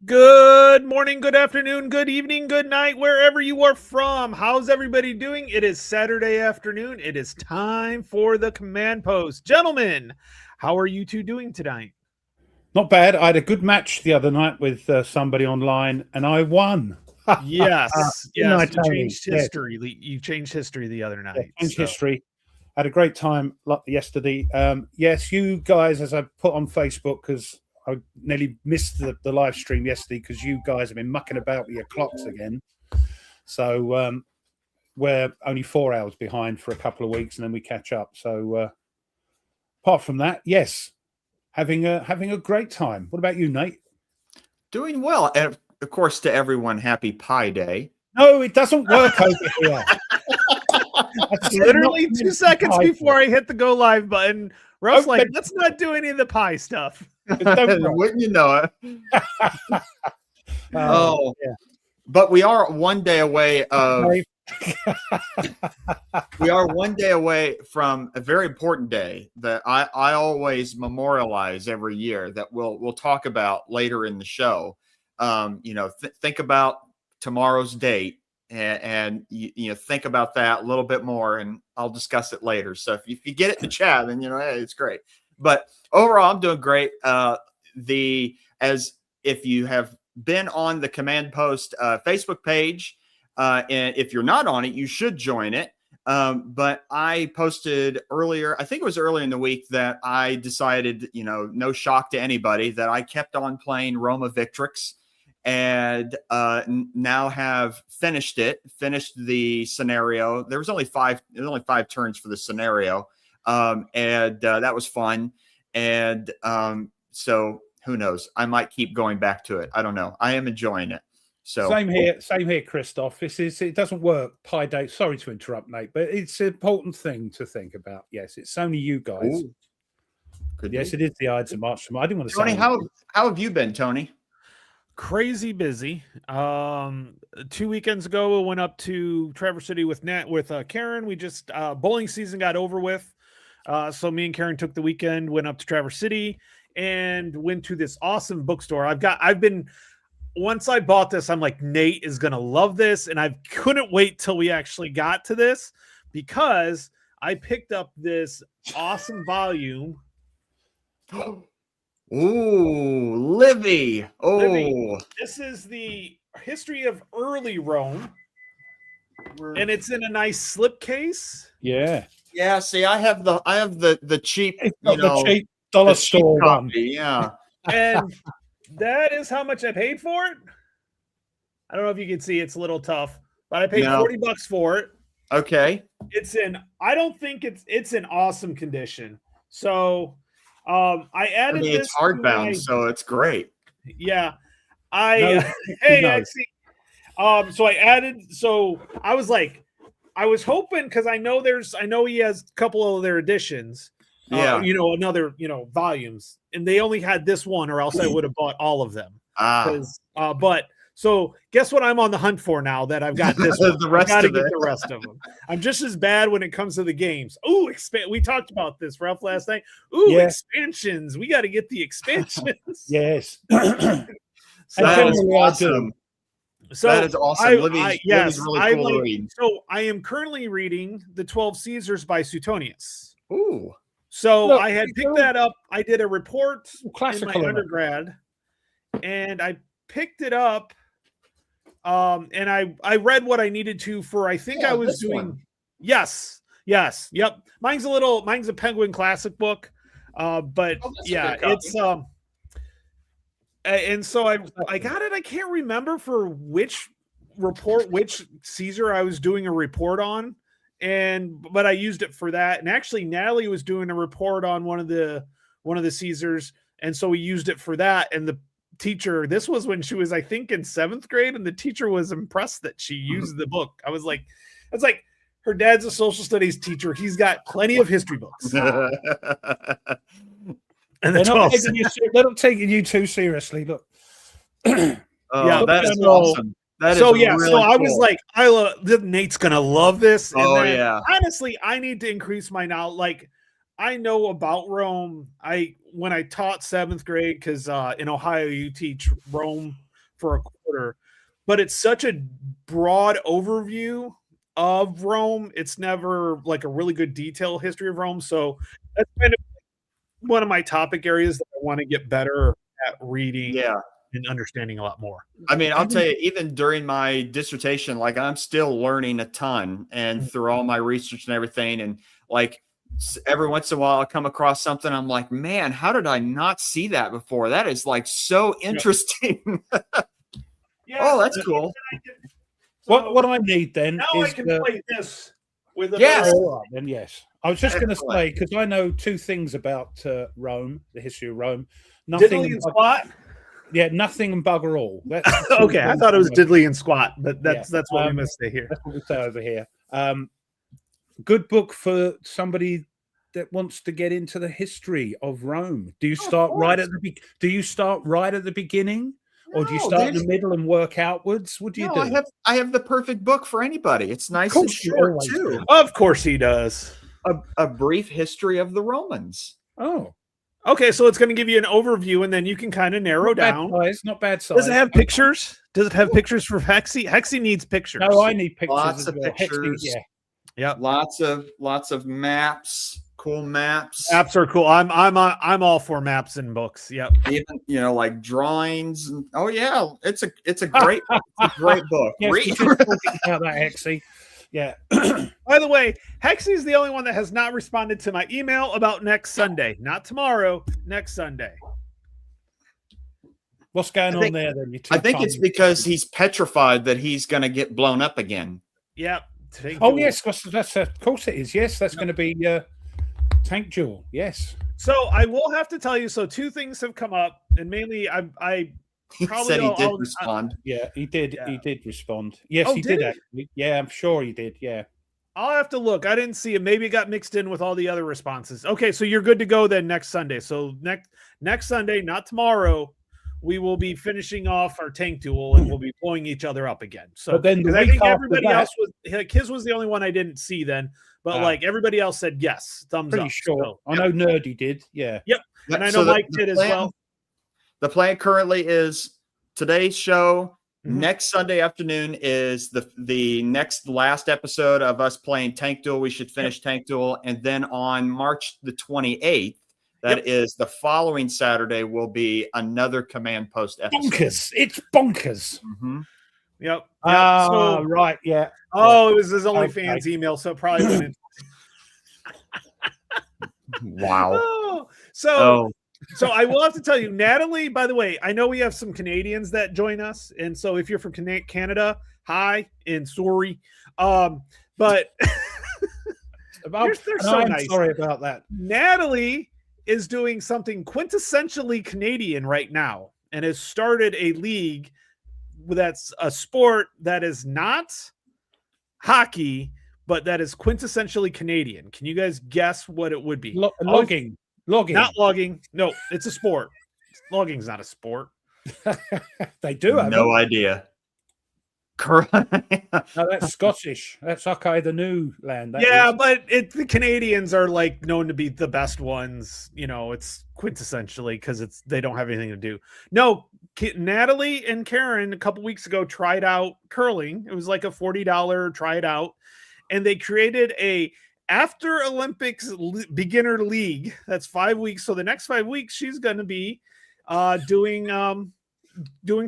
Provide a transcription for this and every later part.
Good morning, good afternoon, good evening, good night, wherever you are from. How's everybody doing? It is Saturday afternoon. It is time for the command post. Gentlemen, how are you two doing tonight? Not bad. I had a good match the other night with somebody online, and I won. Yes, Didn't I, yes, you Tony? changed Yes, history. You changed history the other yeah, night. changed So, history. Had a great time yesterday. Yes, you guys, as I put on Facebook, because I nearly missed the live stream yesterday because you guys have been mucking about with your clocks again. So we're only 4 hours behind for a couple of weeks, and then we catch up. So apart from that, yes, having a great time. What about you, Nate? Doing well. And of course, to everyone, happy Pi Day. No, it doesn't work over here. literally 2 seconds before I hit the go live button, Ruff's like, Okay. let's not do any of the pie stuff. Wouldn't you know it? Oh, yeah. But we are one day away from a very important day that I always memorialize every year that we'll talk about later in the show. Think about tomorrow's date and you think about that a little bit more, and I'll discuss it later. So if you get it in the chat, then hey, it's great. But overall, I'm doing great. As if you have been on the Command Post Facebook page, and if you're not on it, you should join it. But I posted earlier, I think it was earlier in the week, that I decided, no shock to anybody, that I kept on playing Roma Victrix, and now have finished the scenario. There was only five turns for the scenario, and that was fun. And so who knows? I might keep going back to it. I don't know. I am enjoying it. So same here, Christoph. It doesn't work. Pi Day. Sorry to interrupt, Nate, but it's an important thing to think about. Yes, it's only you guys. Ooh, yes, it is the Ides of March. I didn't want to Tony, say. how have you been, Tony? Crazy busy. 2 weekends ago, we went up to Traverse City with Karen. We just bowling season got over with. So me and Karen took the weekend, went up to Traverse City, and went to this awesome bookstore. Once I bought this, I'm like, Nate is gonna love this, and I couldn't wait till we actually got to this because I picked up this awesome volume. Ooh, Livy. Oh, Livy. This is the history of early Rome, and it's in a nice slipcase. Yeah. Yeah. See, I have the cheap, the cheap dollar store one. Yeah. And that is how much I paid for it. I don't know if you can see, it's a little tough, but I paid $40 for it. Okay. I don't think it's in awesome condition. So I added this. It's hardbound, so it's great. Yeah. Actually, so I added, so I was like, I was hoping, because I know he has a couple of their editions. Yeah. Another, volumes, and they only had this one, or else I would have bought all of them. But so guess what I'm on the hunt for now that I've got this one. The rest I gotta of get it. the rest of them. I'm just as bad when it comes to the games. Ooh, we talked about this, Ralph, last night. Ooh, yeah. Expansions. We got to get the expansions. Yes. So that is awesome. So that is awesome. Livy's really cool to read. So I am currently reading The 12 Caesars by Suetonius. Ooh. So I had picked that up. I did a report in my undergrad, and I picked it up. And I read what I needed to for, I think I was doing. One. Yes. Yep. Mine's a Penguin Classic book. But it's, and so I got it. I can't remember for which Caesar I was doing a report on. But I used it for that. And actually Natalie was doing a report on one of the Caesars. And so we used it for that. And the teacher, this was when she was, I think, in 7th grade, and the teacher was impressed that she used the book. It's like her dad's a social studies teacher. He's got plenty of history books. And they're not taking you too seriously. Look. That's awesome. That is really so I was like, Nate's gonna love this. And honestly, I need to increase my knowledge. Like, I know about Rome. When I taught 7th grade, because in Ohio you teach Rome for a quarter, but it's such a broad overview of Rome. It's never like a really good detailed history of Rome. So that's kind of one of my topic areas that I want to get better at reading Yeah. and understanding a lot more. I mean, I'll tell you, even during my dissertation, like I'm still learning a ton and through all my research and everything. And like every once in a while, I come across something. I'm like, man, how did I not see that before? That is like so interesting. Oh, that's cool. What I need then Now is I can play this with a Yes. all right, then yes. I was just going to Excellent. say, because I know two things about Rome, the history of Rome. Diddley and Squat. Yeah, nothing and bugger all. That's Okay, I thought it was Diddley and Squat, but that's what we Um, must say here. That's what we say over here. Good book for somebody that wants to get into the history of Rome. Do you start right at the Do you start right at the beginning, or do you No, start in there's- the middle and work outwards? What do you No, do? I have the perfect book for anybody. It's nice and course you short always too. do. Of course he does. A brief history of the Romans. Oh, Okay, so it's going to give you an overview, and then you can kind of narrow down. Not bad size. Does it have pictures? Does it have pictures for Hexy? Hexy needs pictures. No, I need pictures. Lots as of well. Hexy, pictures. yeah. Yep. Lots of maps, cool maps. Maps are cool. I'm all for maps and books. Yep. Even like drawings. And, oh yeah, it's a great book. Yes, Read- we just talking about that, Hexy. Yeah. By the way, Hexy's the only one that has not responded to my email about next Sunday. Not tomorrow, next Sunday. What's going I think- on there then? I think it's because he's petrified that he's going to get blown up again. Yep. Oh yes, that's of course it is. Yes, that's going to be Tank Duel. Yes. So I will have to tell you. So two things have come up, and mainly I He Probably said he I'll- did I'll- respond. Yeah, he did. Yeah. He did respond. Yes, Oh, he did did he? actually. Yeah, I'm sure he did. Yeah. I'll have to look. I didn't see it. Maybe it got mixed in with all the other responses. Okay, so you're good to go then next Sunday. So next Sunday, not tomorrow, we will be finishing off our tank duel and we'll be blowing each other up again. So But then the 'cause I week think after everybody that- else was like his was the only one I didn't see then, but Ah. like everybody else said yes, thumbs Pretty up. sure. So, I know Nerdy did. Yeah. and I know So the- Mike the did as plan- well. The plan currently is today's show. Mhm. Next Sunday afternoon is the next last episode of us playing Tank Duel. We should finish Tank Duel, and then on March the 28th, that is the following Saturday, will be another Command Post episode. Bonkers. It's bonkers. Mhm. Yep. Ah, right. Yeah. Oh, it was his Okay. OnlyFans email, so it probably went. Wow. Oh, so Oh, So I will have to tell you, Natalie, by the way, I know we have some Canadians that join us. And so if you're from Canada, hi and sorry. But they're so I'm nice. sorry about that. Natalie is doing something quintessentially Canadian right now and has started a league that's a sport that is not hockey, but that is quintessentially Canadian. Can you guys guess what it would be? Logging. Not logging. No, it's a sport. Logging's not a sport. They do have no them. idea. No, that's Scottish. That's okay, the new land. that Yeah, is. but the Canadians are like known to be the best ones. You know, it's quintessentially because they don't have anything to do. No, Natalie and Karen a couple weeks ago tried out curling. It was like a $40 try it out, and they created a after Olympics beginner league. That's 5 weeks. So the next 5 weeks, she's going to be doing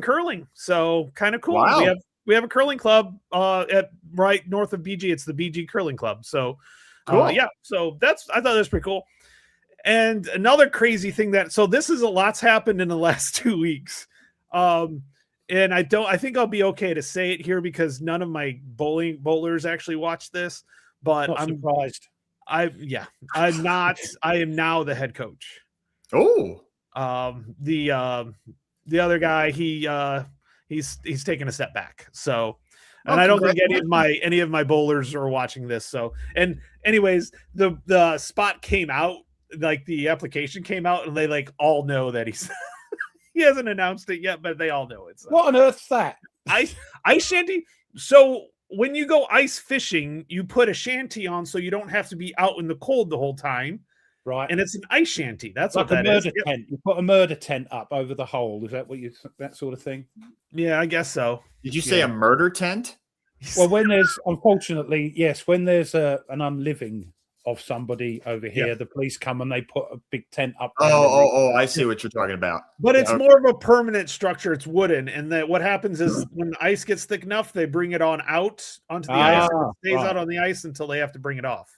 curling. So kind of cool. Wow. We have a curling club at right north of BG. It's the BG Curling Club. So Cool. yeah. So I thought that was pretty cool. And another crazy thing so this is a lot's happened in the last 2 weeks. And I think I'll be okay to say it here because none of my bowlers actually watch this. But Not I'm surprised. I'm not. I am now the head coach. Oh, The other guy, he's taking a step back. So, and I don't think any of my bowlers are watching this. So, and anyways, the spot came out, like the application came out, and they like all know that he's he hasn't announced it yet, but they all know it. So. What on earth's that? Ice shanty. So when you go ice fishing, you put a shanty on so you don't have to be out in the cold the whole time. Right. and it's an ice shanty. That's Like what a that is. murder tent. You put a murder tent up over the hole. Is that what you, that sort of thing? Yeah, I guess so. Did you say a murder tent? Well, when there's, unfortunately, yes, when there's an unliving of somebody over here, the police come and they put a big tent up. Oh, I see what you're talking about. But it's Yeah, more of a permanent structure. It's wooden, and that what happens is when the ice gets thick enough, they bring it on out onto the ice. And it stays out on the ice until they have to bring it off.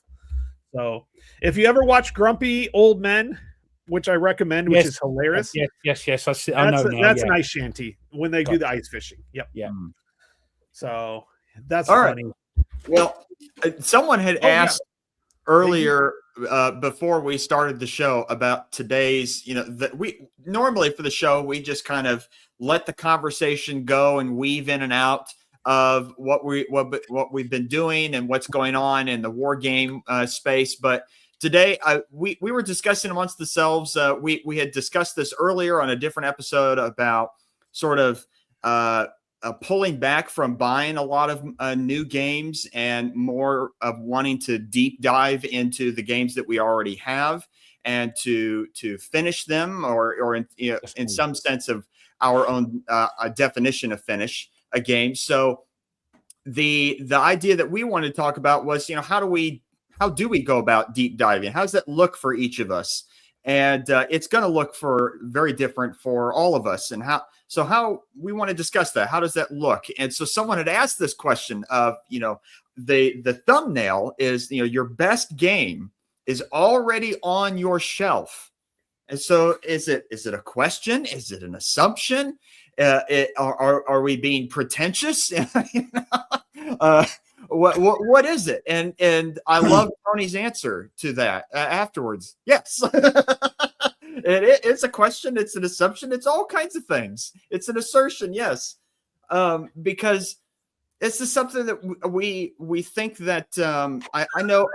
So, if you ever watch Grumpy Old Men, which I recommend, which is hilarious. Yes. I know now. That's an ice shanty when they do the ice fishing. Yep. Yeah. So that's All funny. Well, someone had asked earlier before we started the show about today's, that we normally for the show, we just kind of let the conversation go and weave in and out of what we've been doing and what's going on in the war game space. But today we were discussing amongst ourselves. We had discussed this earlier on a different episode about sort of pulling back from buying a lot of new games and more of wanting to deep dive into the games that we already have and to finish them or in some sense of our own definition of finish a game. So the idea that we wanted to talk about was, how do we go about deep diving? How does that look for each of us? And it's going to look very different for all of us. And how we want to discuss that. How does that look? And so someone had asked this question of, the thumbnail is, your best game is already on your shelf. And so is it a question? Is it an assumption? Are we being pretentious? What is it? And I love Tony's answer to that afterwards. Yes. It's a question. It's an assumption. It's all kinds of things. It's an assertion. Yes. Because this is something that we think that I know.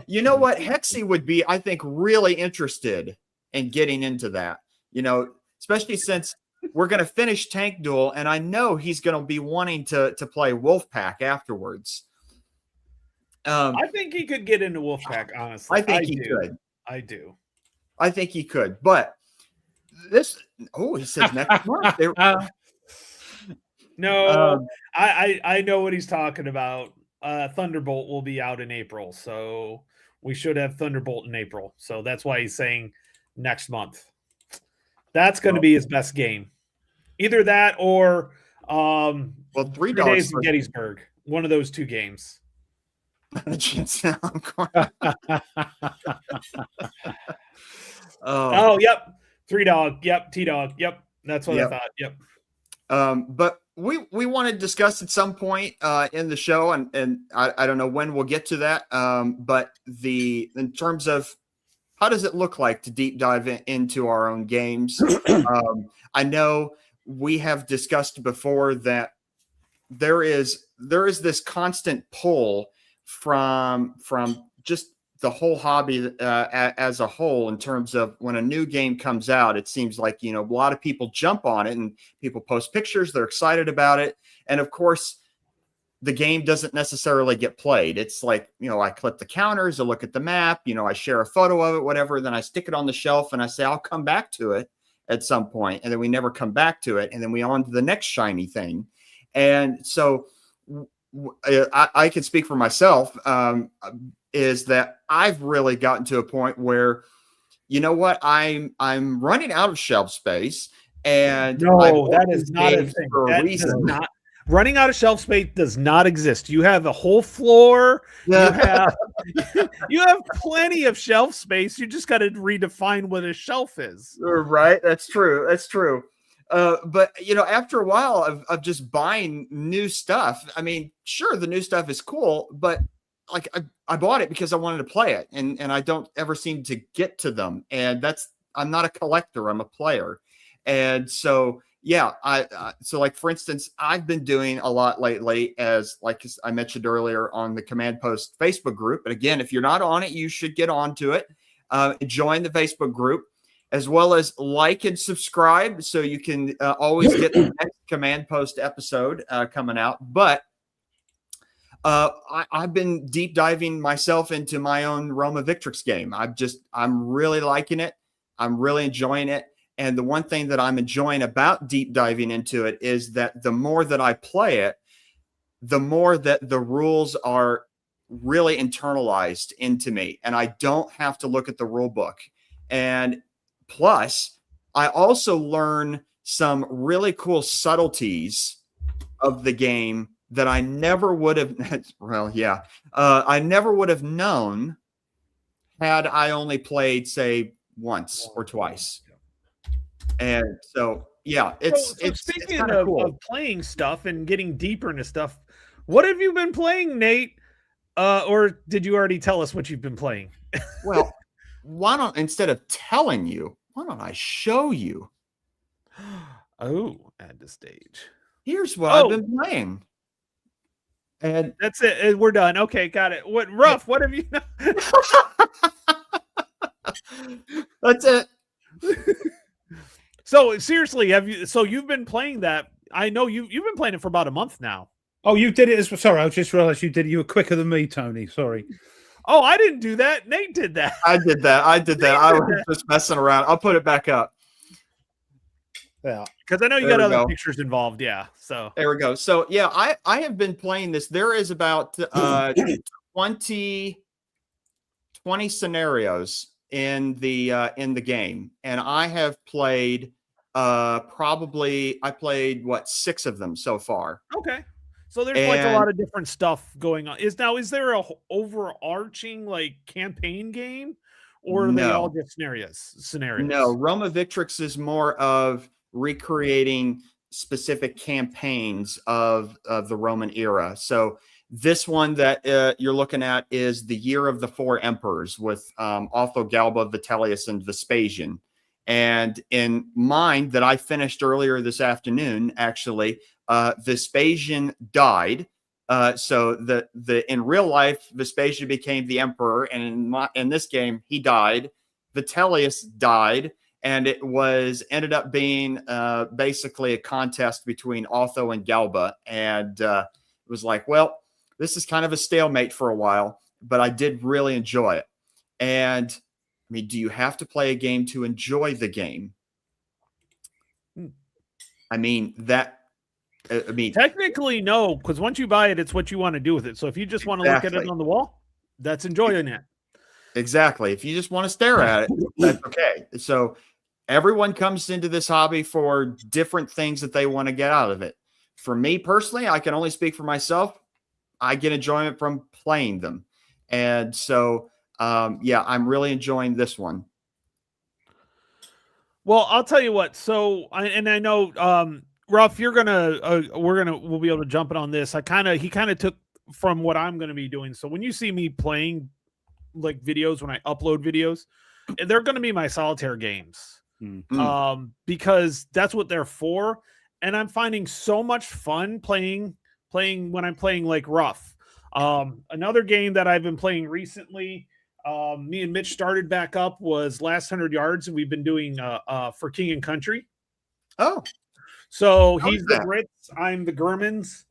You know what? Hexy would be, I think, really interested in getting into that, especially since we're going to finish Tank Duel, and I know he's going to be wanting to play Wolfpack afterwards. I think he could get into Wolfpack, honestly. I think he could. I do. I think he could. But he says next month. No, I know what he's talking about. Thunderbolt will be out in April, so we should have Thunderbolt in April. So that's why he's saying next month. That's going to be his best game. Either that or 3 Days in Gettysburg. One of those two games. Yep. 3 Dog. Yep. T-Dog. Yep. That's what I thought. Yep. But we want to discuss at some point in the show, and I don't know when we'll get to that. But in terms of how does it look like to deep dive into our own games? I know we have discussed before that there is this constant pull from just the whole hobby as a whole, in terms of when a new game comes out, it seems like, a lot of people jump on it and people post pictures. They're excited about it. And of course, the game doesn't necessarily get played. It's like, I clip the counters, I look at the map, I share a photo of it, whatever. Then I stick it on the shelf and I say, I'll come back to it at some point. And then we never come back to it. And then we on to the next shiny thing. And so I can speak for myself, is that I've really gotten to a point where, I'm running out of shelf space. And no, that is not a thing. For a reason. Running out of shelf space does not exist. You have a whole floor. Yeah. You have plenty of shelf space. You just got to redefine what a shelf is. Right. That's true. But after a while of just buying new stuff, I mean, sure, the new stuff is cool, but like I bought it because I wanted to play it, and I don't ever seem to get to them. And I'm not a collector, I'm a player. And so, yeah, so like, for instance, I've been doing a lot lately, as like I mentioned earlier, on the Command Post Facebook group. And again, if you're not on it, you should get onto it, join the Facebook group, as well as like and subscribe, so you can always get the next Command Post episode coming out. But I've been deep diving myself into my own Roma Victrix game. I'm really liking it. I'm really enjoying it. And the one thing that I'm enjoying about deep diving into it is that the more that I play it, the more that the rules are really internalized into me, and I don't have to look at the rule book. And plus, I also learn some really cool subtleties of the game that I never would have. I never would have known had I only played, say, once or twice. And so, yeah, it's speaking kinda cool. of playing stuff and getting deeper into stuff, what have you been playing, Nate? Or did you already tell us what you've been playing? Well, instead of telling you, why don't I show you? Oh, add to stage. Here's what I've been playing. And that's it. We're done. Okay, got it. What have you That's it. So seriously, you've been playing that? I know you've been playing it for about a month now. Oh, you did it as well. Sorry, I just realized you did it. You were quicker than me, Tony. Sorry. Oh, I didn't do that. Nate did that. I did that. I was just messing around. I'll put it back up. Yeah. Because I know you got other pictures involved. Yeah. So there we go. So yeah, I have been playing this. There is about 20 scenarios in the game, and I have played I played 6 of them so far. Okay. So there's like a lot of different stuff going on. Is there a overarching like campaign game, or are they all just scenarios? No, Roma Victrix is more of recreating specific campaigns of the Roman era. So this one that you're looking at is the Year of the Four Emperors with Otho, Galba, Vitellius, and Vespasian. And in mine that I finished earlier this afternoon, actually, Vespasian died. So in real life, Vespasian became the emperor, and in this game, he died. Vitellius died, and it ended up being basically a contest between Otho and Galba. And it was like, well, this is kind of a stalemate for a while, but I did really enjoy it. And I mean, do you have to play a game to enjoy the game? I mean, technically no, because once you buy it, it's what you want to do with it. So if you just want to look at it on the wall, that's enjoying it. Exactly. If you just want to stare at it, that's okay. So everyone comes into this hobby for different things that they want to get out of it. For me personally, I can only speak for myself. I get enjoyment from playing them. And so, yeah, I'm really enjoying this one. Well, I'll tell you what. So, I know, Ruff, we'll be able to jump in on this. He kind of took from what I'm going to be doing. So when you see me playing like videos, when I upload videos, they're going to be my solitaire games. Because that's what they're for. And I'm finding so much fun playing when I'm playing like Ruff. Another game that I've been playing recently, me and Mitch started back up, was Last 100 Yards, and we've been doing for King and Country. Oh, so he's the Brits, I'm the Germans.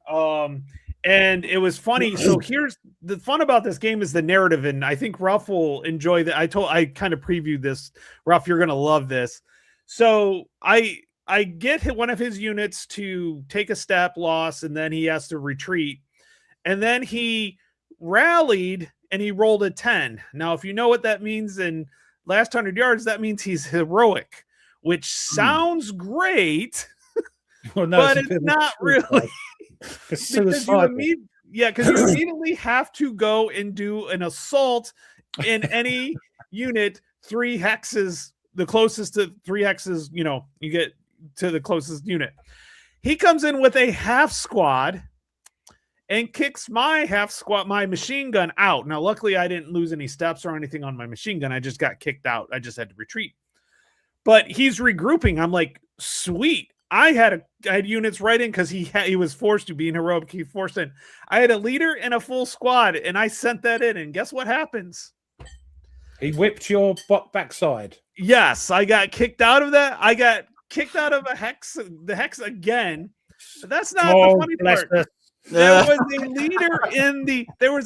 And it was funny. So here's the fun about this game is the narrative, and I think Ruff will enjoy that. I kind of previewed this. Ruff, you're gonna love this. So I get one of his units to take a stat loss, and then he has to retreat. And then he rallied and he rolled a 10. Now, if you know what that means in Last 100 Yards, that means he's heroic, which sounds great, well, no, but it's not really. Because you immediately have to go and do an assault in any unit 3 hexes, the closest to 3 hexes, you get to the closest unit. He comes in with a half squad and kicks my my machine gun out. Now, luckily, I didn't lose any steps or anything on my machine gun. I just got kicked out. I just had to retreat. But he's regrouping. I'm like, sweet. I had units right in because he was forced to be in heroic. He forced in. I had a leader and a full squad, and I sent that in. And guess what happens? He whipped your backside. Yes, I got kicked out of that. I got kicked out of the hex again. But that's not the funny part. There was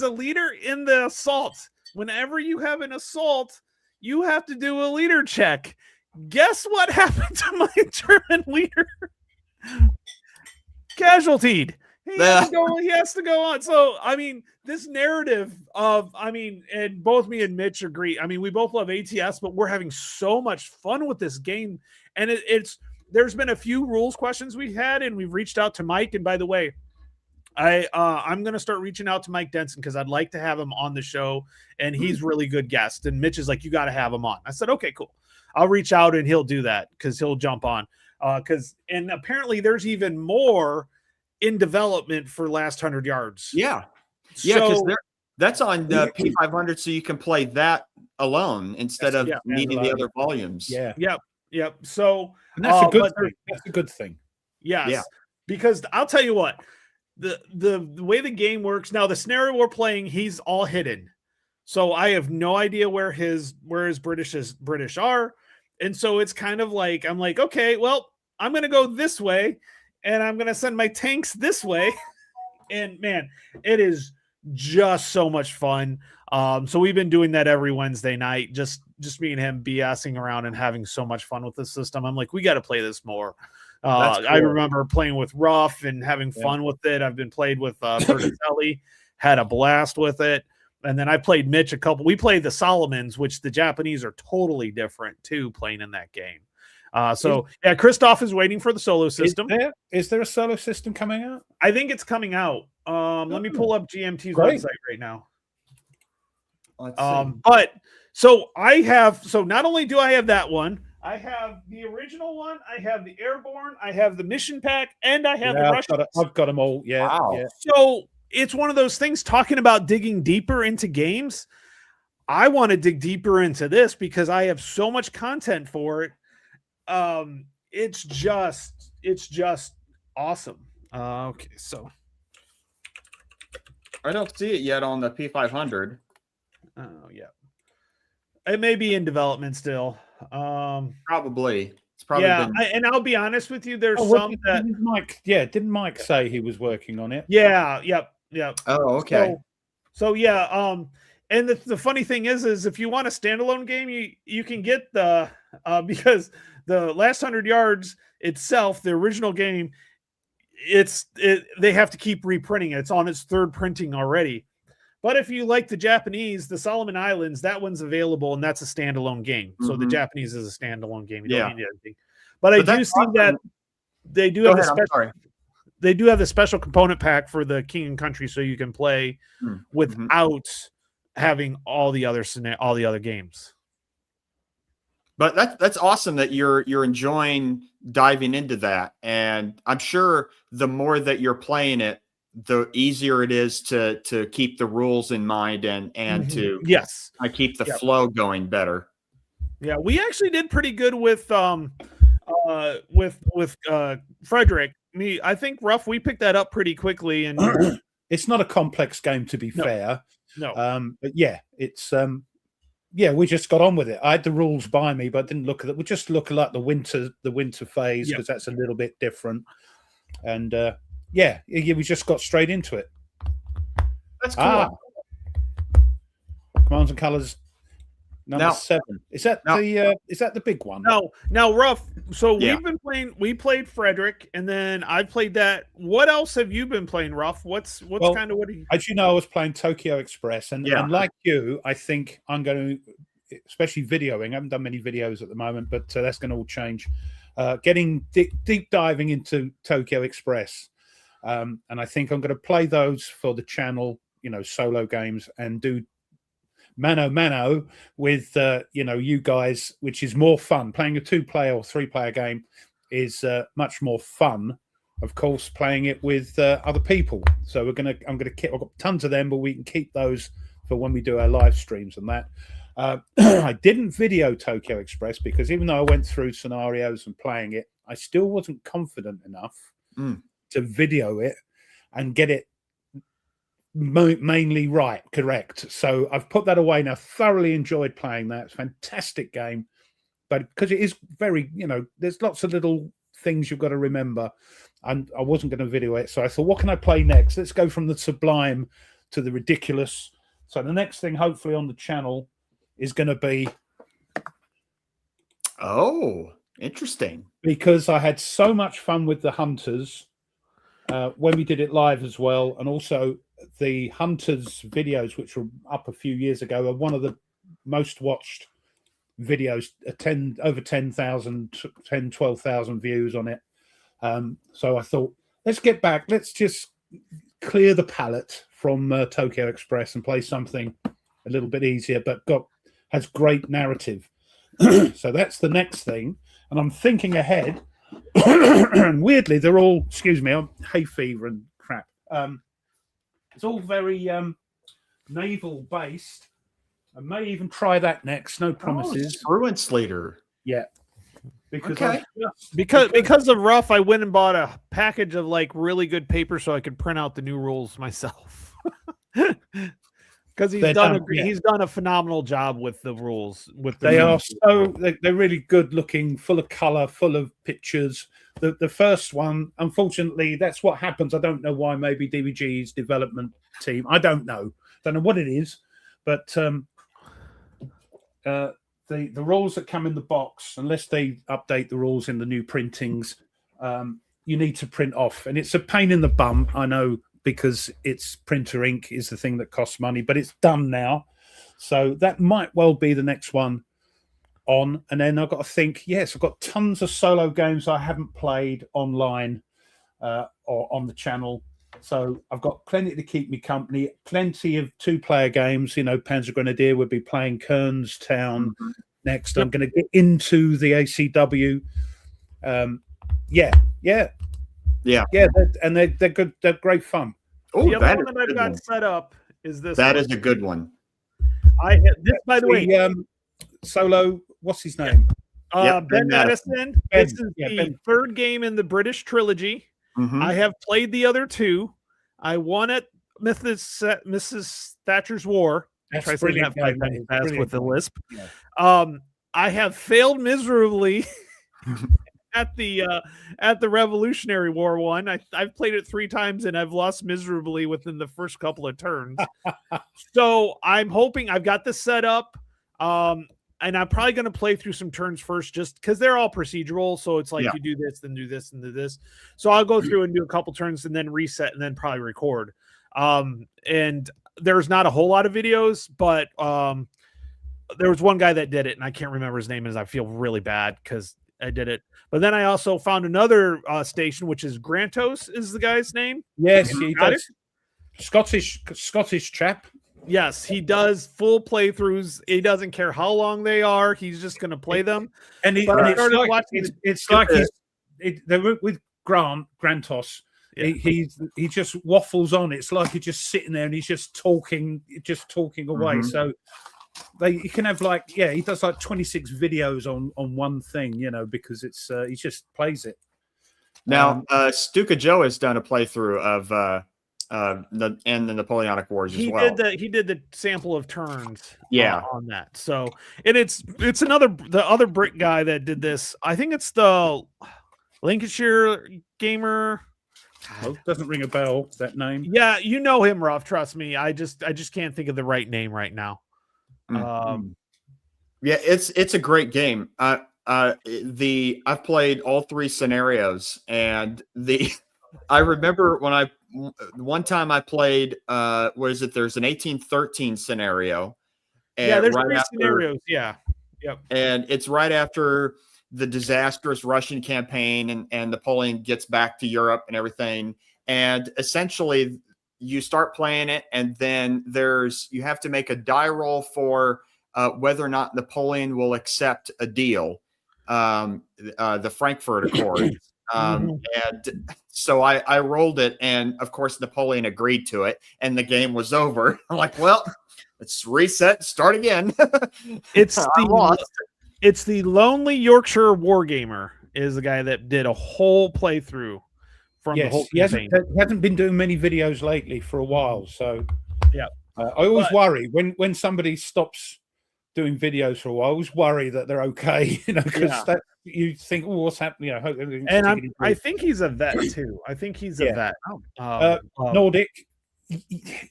a leader in the assault. Whenever you have an assault, you have to do a leader check. Guess what happened to my German leader? Casualtied. He has to go on. So, I mean, this narrative of, and both me and Mitch agree. I mean, we both love ATS, but we're having so much fun with this game. And there's been a few rules questions we had, and we've reached out to Mike. And by the way, I'm going to start reaching out to Mike Denson because I'd like to have him on the show, and he's really good guest. And Mitch is like, you got to have him on. I said, okay, cool. I'll reach out and he'll do that because he'll jump on. And apparently there's even more in development for Last 100 Yards. Yeah. Yeah, because So, that's on the P500, so you can play that alone instead of needing the other volumes. Yeah. yep. So And that's a good but thing. That's a good thing. yes, Yeah. because I'll tell you what, the way the game works now, the scenario we're playing, he's all hidden. So I have no idea where his British are. And so it's kind of like, I'm like, okay, well, I'm going to go this way and I'm going to send my tanks this way. And man, it is just so much fun. So we've been doing that every Wednesday night, just me and him BSing around and having so much fun with the system. I'm like, we got to play this more. Cool. I remember playing with Ruff and having fun with it. I've been played with Bertelli, had a blast with it. And then I played Mitch we played the Solomons, which the Japanese are totally different too, playing in that game. Christoph is waiting for the solo system. Is there a solo system coming out? I think it's coming out. Let me pull up GMT's Great. website right now. Let's see. But so not only do I have that one, I have the original one, I have the Airborne, I have the mission pack, and I have the Russian. I've got them all. Yeah. Wow. Yeah. So it's one of those things, talking about digging deeper into games. I want to dig deeper into this because I have so much content for it. It's just awesome. Okay, so I don't see it yet on the P500. oh yeah, it may be in development still. Probably. It's probably been... and I'll be honest with you, there's Didn't Mike say he was working on it? Yep. Oh, okay. So and the funny thing is if you want a standalone game, you can get the because the Last 100 Yards itself, the original game, they have to keep reprinting it. It's on its third printing already. But if you like the Japanese, the Solomon Islands, that one's available, and that's a standalone game. Mm-hmm. So the Japanese is a standalone game. You don't need anything. But I do see awesome. That they do have they do have the special component pack for the King and Country, so you can play without having all the other games. But that's awesome that you're enjoying diving into that, and I'm sure the more that you're playing it, the easier it is to keep the rules in mind and to keep the flow going better. Yeah, we actually did pretty good with Frederick. I think Ruff, we picked that up pretty quickly, and it's not a complex game, to be fair. No. But it's we just got on with it. I had the rules by me, but I didn't look at it. We just look at like the winter phase because that's a little bit different. And we just got straight into it. That's cool. Commands and Colors number 7. Is that the big one? No. Now, Ruff. So we've been playing. We played Frederick, and then I played that. What else have you been playing, Ruff? What's kind of what? As you know, I was playing Tokyo Express, and like you, I think I'm going to, especially videoing. I haven't done many videos at the moment, but that's going to all change. Getting deep diving into Tokyo Express. And I think I'm going to play those for the channel, solo games, and do mano with you guys, which is more fun. Playing a 2-player or 3-player game is much more fun. Of course, playing it with other people. So I've got tons of them, but we can keep those for when we do our live streams and that. I didn't video Tokyo Express because even though I went through scenarios and playing it, I still wasn't confident enough to video it and get it mainly correct. So I've put that away now. Thoroughly enjoyed playing that. It's a fantastic game, but because it is very, there's lots of little things you've got to remember. And I wasn't going to video it, so I thought, what can I play next? Let's go from the sublime to the ridiculous. So the next thing, hopefully, on the channel is going to be. Oh, interesting. Because I had so much fun with the Hunters when we did it live as well, and also the Hunters videos, which were up a few years ago, are one of the most watched videos, over 10,000, 10, 12,000 views on it. So I thought, let's get back. Let's just clear the palette from Tokyo Express and play something a little bit easier, but has great narrative. So that's the next thing. And I'm thinking ahead. And weirdly, they're all, excuse me, I'm hay fever and crap. It's all very naval based. I may even try that next. No promises. Ruinslater. Yeah. Because Okay. because of Ruff, I went and bought a package of like really good paper so I could print out the new rules myself. Because he's done a phenomenal job with the rules. They're really good looking, full of color, full of pictures. The first one, unfortunately, that's what happens. I don't know why. Maybe DVG's development team. I don't know what it is, but the rules that come in the box, unless they update the rules in the new printings, you need to print off, and it's a pain in the bum. I know, because it's printer ink is the thing that costs money, but it's done now. So that might well be the next one on. And then I've got to think, yes, I've got tons of solo games I haven't played online or on the channel. So I've got plenty to keep me company, plenty of 2-player games. You know, Panzer Grenadier would be playing Kern's Town next. I'm going to get into the ACW. They're good. They're great fun. Oh, the other one that I've got set up is this. That is a good one. This, by the way, solo. What's his name? Ben Madison. This is the third game in the British trilogy. Mm-hmm. I have played the other two. I won at Mrs. Thatcher's War. That's brilliant. Fast with the lisp. Yeah. I have failed miserably at the Revolutionary War one. I've played it 3 times and I've lost miserably within the first couple of turns. So I'm hoping I've got this set up. And I'm probably going to play through some turns first, just because they're all procedural. So it's like you do this, then do this, and do this. So I'll go through and do a couple turns and then reset and then probably record. And there's not a whole lot of videos, but there was one guy that did it, and I can't remember his name, and I feel really bad because I did it. But then I also found another station, which is Grantos is the guy's name. Yes, he does. Scottish chap. Yes, he does full playthroughs. He doesn't care how long they are. He's just going to play them. And it's like they're with Grantos. Yeah. He just waffles on. It's like he's just sitting there and he's just talking away. Mm-hmm. So you can have he does like 26 videos on one thing, you know, because it's he just plays it. Now, Stuka Joe has done a playthrough of the Napoleonic Wars as well. He did the sample of turns on that. So it's the other Brit guy that did this. I think it's the Lancashire Gamer. Oh, doesn't ring a bell, that name. Yeah, you know him, Ruff, trust me. I just can't think of the right name right now. Mm-hmm. Yeah, it's a great game. I've played all 3 scenarios, and I remember when one time I played, there's an 1813 scenario. And there's 3 scenarios. Yeah. Yep. And it's right after the disastrous Russian campaign and Napoleon gets back to Europe and everything. And essentially you start playing it, and then you have to make a die roll for whether or not Napoleon will accept a deal, the Frankfurt Accord. And so I rolled it, and of course Napoleon agreed to it, and the game was over. I'm like, well, let's reset, start again. It's the Lonely Yorkshire Wargamer is the guy that did a whole playthrough from the whole campaign. He hasn't been doing many videos lately for a while, so yeah. I always worry when somebody stops doing videos for a while, I always worry that they're okay, because Yeah. you think, oh, what's happening? Hope everything's And I tickety-boo. think he's a vet too. I think he's a Yeah. vet. Nordic,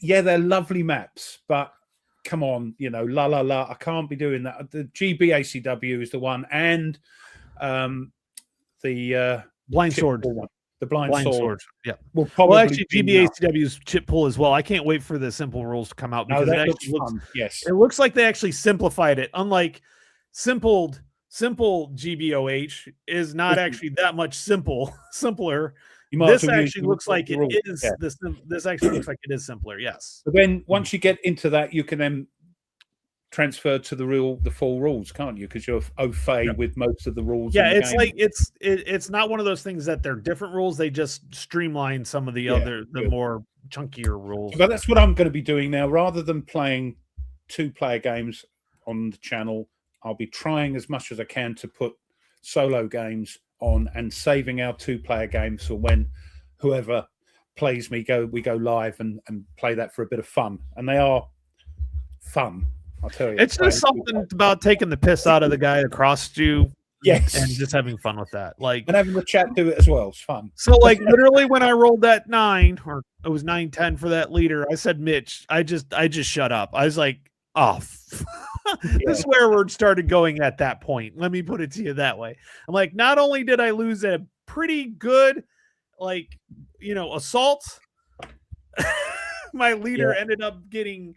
yeah, they're lovely maps, but come on, la la la. I can't be doing that. The GBACW is the one, and the Blind chip Sword. pull one, the blind, Blind sword. Sword. Yeah. Will probably Well, actually, be enough. GBACW's chip pull as well. I can't wait for the simple rules to come out No, because it that actually looks fun. Yes, it looks like they actually simplified it. Unlike simple GBOH is not actually that much simpler. you might This as well use actually the looks like it rules. is. Yeah. This actually looks like it is simpler. Yes. But then once you get into that, you can then transfer to the full rules, can't you? Because you're au fait with most of the rules. Yeah, in the it's game. like it's not one of those things that they're different rules. They just streamline some of the good. more chunkier rules. But that's what I'm going to be doing now. Rather than playing 2-player games on the channel, I'll be trying as much as I can to put solo games on and saving our 2-player games for when whoever plays we go live and play that for a bit of fun. And they are fun, I'll tell you. It's just something about taking the piss out of the guy across you, yes, and just having fun with that. Like, and having the chat do it as well. It's fun. so like literally when I rolled that 9, or it was 9-10 for that leader, I said, Mitch, I just shut up. I was like, oh, the swear word started going at that point. Let me put it to you that way. I'm like, not only did I lose a pretty good, assault, my leader ended up getting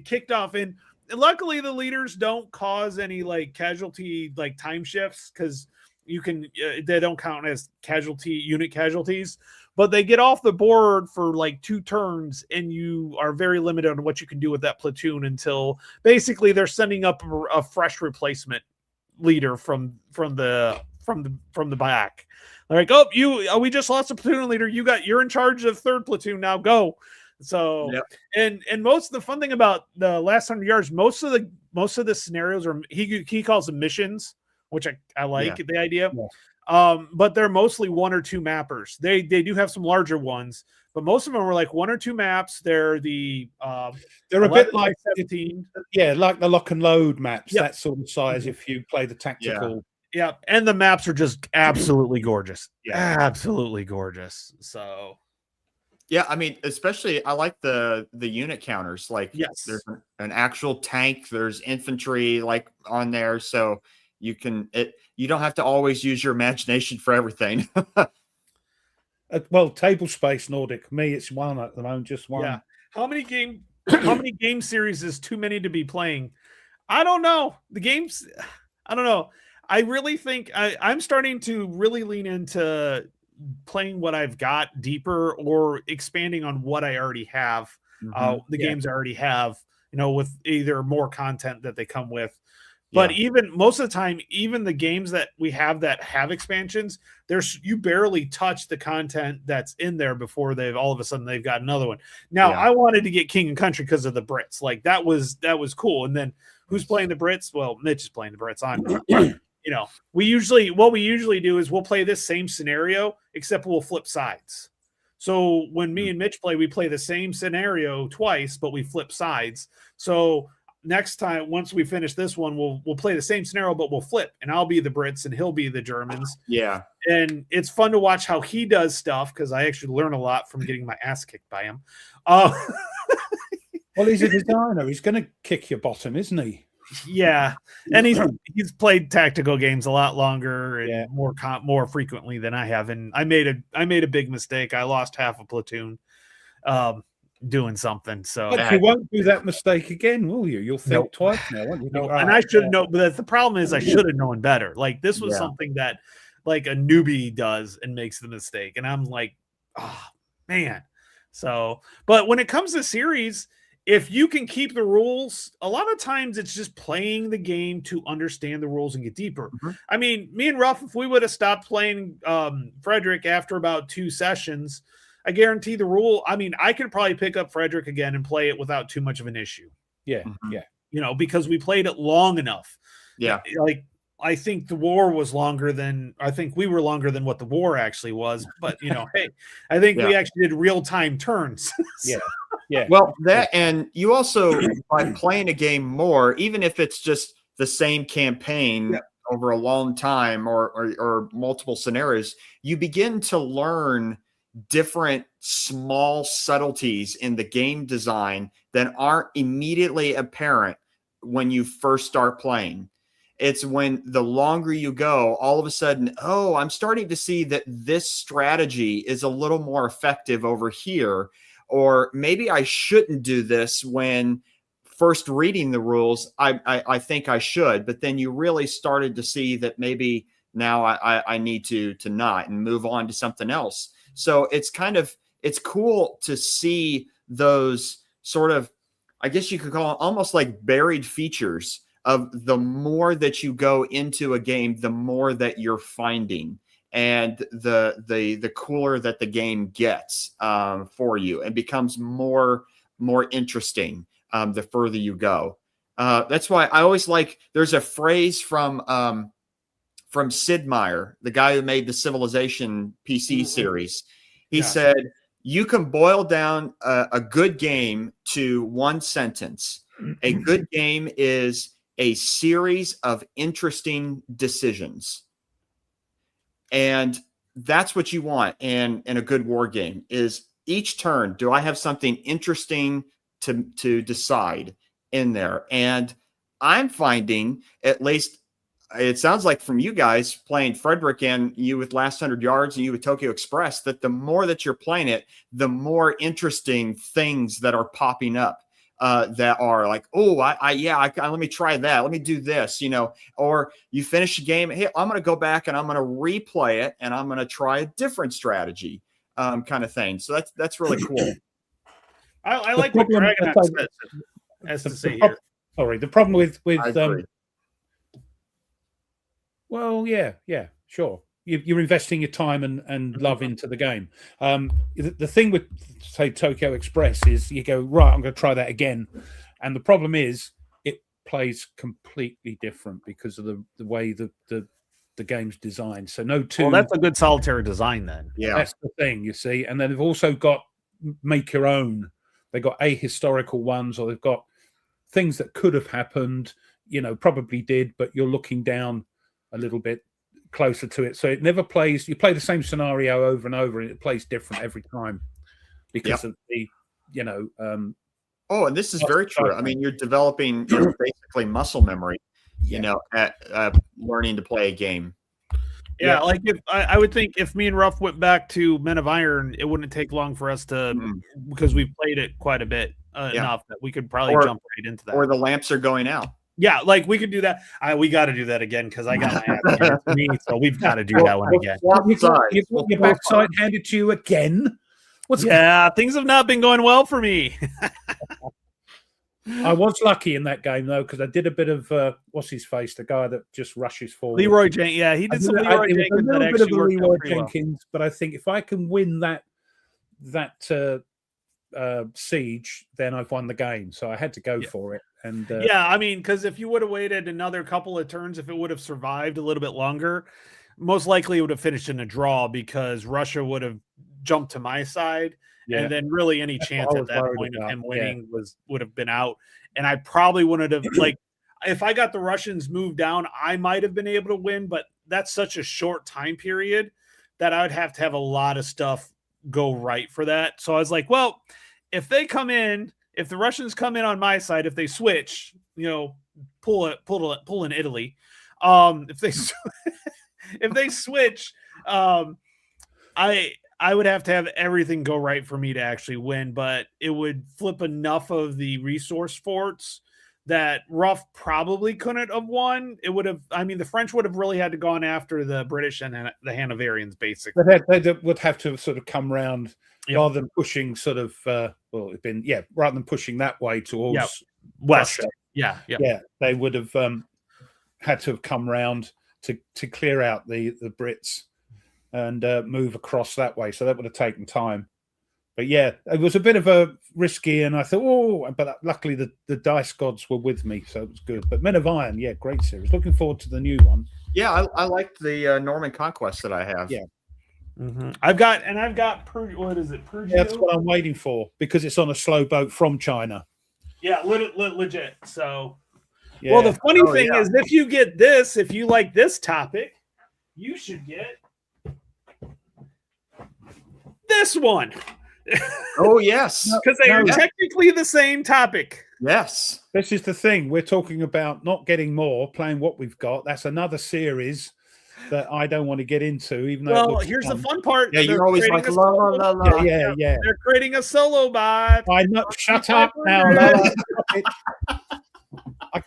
kicked off. And luckily the leaders don't cause any casualty, time shifts, because you can they don't count as unit casualties, but they get off the board for 2 turns, and you are very limited on what you can do with that platoon until basically they're sending up a fresh replacement leader from the back. They're like, we just lost a platoon leader. You're in charge of 3rd platoon now. Go. So and most of the fun thing about the last 100 yards, most of the scenarios are he calls them missions, which I like the idea. Yeah. But they're mostly 1 or 2 mappers. They do have some larger ones, but most of them are 1 or 2 maps. They're they're a bit like 17. Like the lock and load maps, that sort of size. If you play the tactical. Yeah, and the maps are just absolutely gorgeous. Yeah, absolutely gorgeous. So. Yeah, I mean, especially I like the unit counters. There's an actual tank, there's infantry on there, so you don't have to always use your imagination for everything. Well, table space Nordic. Me, it's 1 at the moment, just 1. Yeah. How many game series is too many to be playing? I don't know. The games, I don't know. I really think I'm starting to really lean into playing what I've got deeper, or expanding on what I already have, games I already have, with either more content that they come with. But even most of the time, even the games that we have that have expansions, you barely touch the content that's in there before all of a sudden they've got another one. Now, I wanted to get King and Country because of the Brits. That was cool. And then who's playing the Brits? Well, Mitch is playing the Brits. I'm not. What we usually do is we'll play this same scenario, except we'll flip sides. So when me and Mitch play, we play the same scenario twice, but we flip sides. So next time, once we finish this one, we'll play the same scenario, but we'll flip, and I'll be the Brits and he'll be the Germans. Yeah. And it's fun to watch how he does stuff, because I actually learn a lot from getting my ass kicked by him. Well, he's a designer. He's going to kick your bottom, isn't he? Yeah, and he's played tactical games a lot longer and more frequently than I have. And I made a big mistake. I lost half a platoon doing something. So but you won't do that mistake again, will you? You'll think twice now, won't you? No, and I should know, but the problem is I should have known better. This was something that a newbie does and makes the mistake, and I'm like, oh man. So, but when it comes to series, if you can keep the rules, a lot of times it's just playing the game to understand the rules and get deeper. Mm-hmm. I mean, me and Ruff, if we would have stopped playing Frederick after about 2 sessions, I guarantee the rule. I mean, I could probably pick up Frederick again and play it without too much of an issue. Yeah. Because we played it long enough. Yeah. I think the war was I think we were longer than what the war actually was. But, hey, I think we actually did real-time turns. Yeah. Yeah. Well, that, and you also, by playing a game more, even if it's just the same campaign over a long time or multiple scenarios, you begin to learn different small subtleties in the game design that aren't immediately apparent when you first start playing. It's when the longer you go, all of a sudden, oh, I'm starting to see that this strategy is a little more effective over here. Or maybe I shouldn't do this when first reading the rules. I think I should, but then you really started to see that maybe now I need to not and move on to something else. So it's cool to see those sort of, I guess you could call it almost like buried features of the more that you go into a game, the more that you're finding, and the cooler that the game gets for you, and becomes more interesting the further you go. That's why I always like. There's a phrase from Sid Meier, the guy who made the Civilization PC series. He said, "You can boil down a good game to one sentence. A good game is a series of interesting decisions." And that's what you want in a good war game, is each turn, do I have something interesting to decide in there? And I'm finding, at least it sounds like from you guys playing Frederick and you with Last 100 Yards and you with Tokyo Express, that the more that you're playing it, the more interesting things that are popping up. That are like, oh, let me try that. Let me do this, or you finish the game. Hey, I'm going to go back and I'm going to replay it and I'm going to try a different strategy, kind of thing. So that's really cool. I like what Dragon has to say here. Sorry, the problem with well, yeah, sure. You're investing your time and love into the game. The thing with, say, Tokyo Express is you go, right, I'm going to try that again. And the problem is it plays completely different because of the way the game's designed. So no two. Well, that's a good solitary design then. Yeah. That's the thing, you see. And then they've also got make your own. They've got ahistorical ones, or they've got things that could have happened, probably did, but you're looking down a little bit closer to it, so it never plays. You play the same scenario over and over, and it plays different every time because of the, oh, and this is very true. I mean, you're developing basically muscle memory, at learning to play a game. Yeah, like if I would think if me and Ruff went back to Men of Iron, it wouldn't take long for us to, because we've played it quite a bit enough that we could probably jump right into that. Or the lamps are going out. Yeah, like we could do that. We got to do that again because I got my ass handed to me, so we've got to do that one again. You've got your backside handed to you again. Things have not been going well for me. I was lucky in that game though, because I did a bit of what's his face, the guy that just rushes forward. Leroy Jenkins. Yeah, he did some Leroy Jenkins. A little bit of Leroy Jenkins, but I think if I can win that siege, then I've won the game. So I had to go for it. And I mean, because if you would have waited another couple of turns, if it would have survived a little bit longer, most likely it would have finished in a draw because Russia would have jumped to my side. Yeah. And then really any chance at that point of him winning would have been out. And I probably wouldn't have, like, if I got the Russians moved down, I might have been able to win, but that's such a short time period that I would have to have a lot of stuff go right for that. So I was like, well, if they come in, if the Russians come in on my side, if they switch, pull in Italy. If they switch, I would have to have everything go right for me to actually win, but it would flip enough of the resource forts that Ruff probably couldn't have won. It would have, the French would have really had to gone after the British and the Hanoverians, basically. They would have to sort of come round rather than pushing sort of, rather than pushing that way towards west. Russia. Yeah. They would have had to have come round to clear out the Brits and move across that way. So that would have taken time. But yeah, it was a bit of a risky, and I thought, but luckily the dice gods were with me, so it was good. But Men of Iron, great series. Looking forward to the new one. Yeah, I liked the Norman Conquest that I have. Yeah. I've got what is it? Purdue? That's what I'm waiting for because it's on a slow boat from China. Yeah, legit. So, Yeah. well, the funny Oh, thing yeah. is, if you get this, if you like this topic, you should get this one Oh yes, because they are No. technically the same topic. yes. This is the thing. We're talking about not getting more, playing what we've got. That's another series that I don't want to get into, even though it Well, looks here's the fun. fun part. Yeah, They're you're always creating like a la la solo- la la. Yeah. They're creating a solo bot. I know. Shut up now. 500. Lola. Stop it. I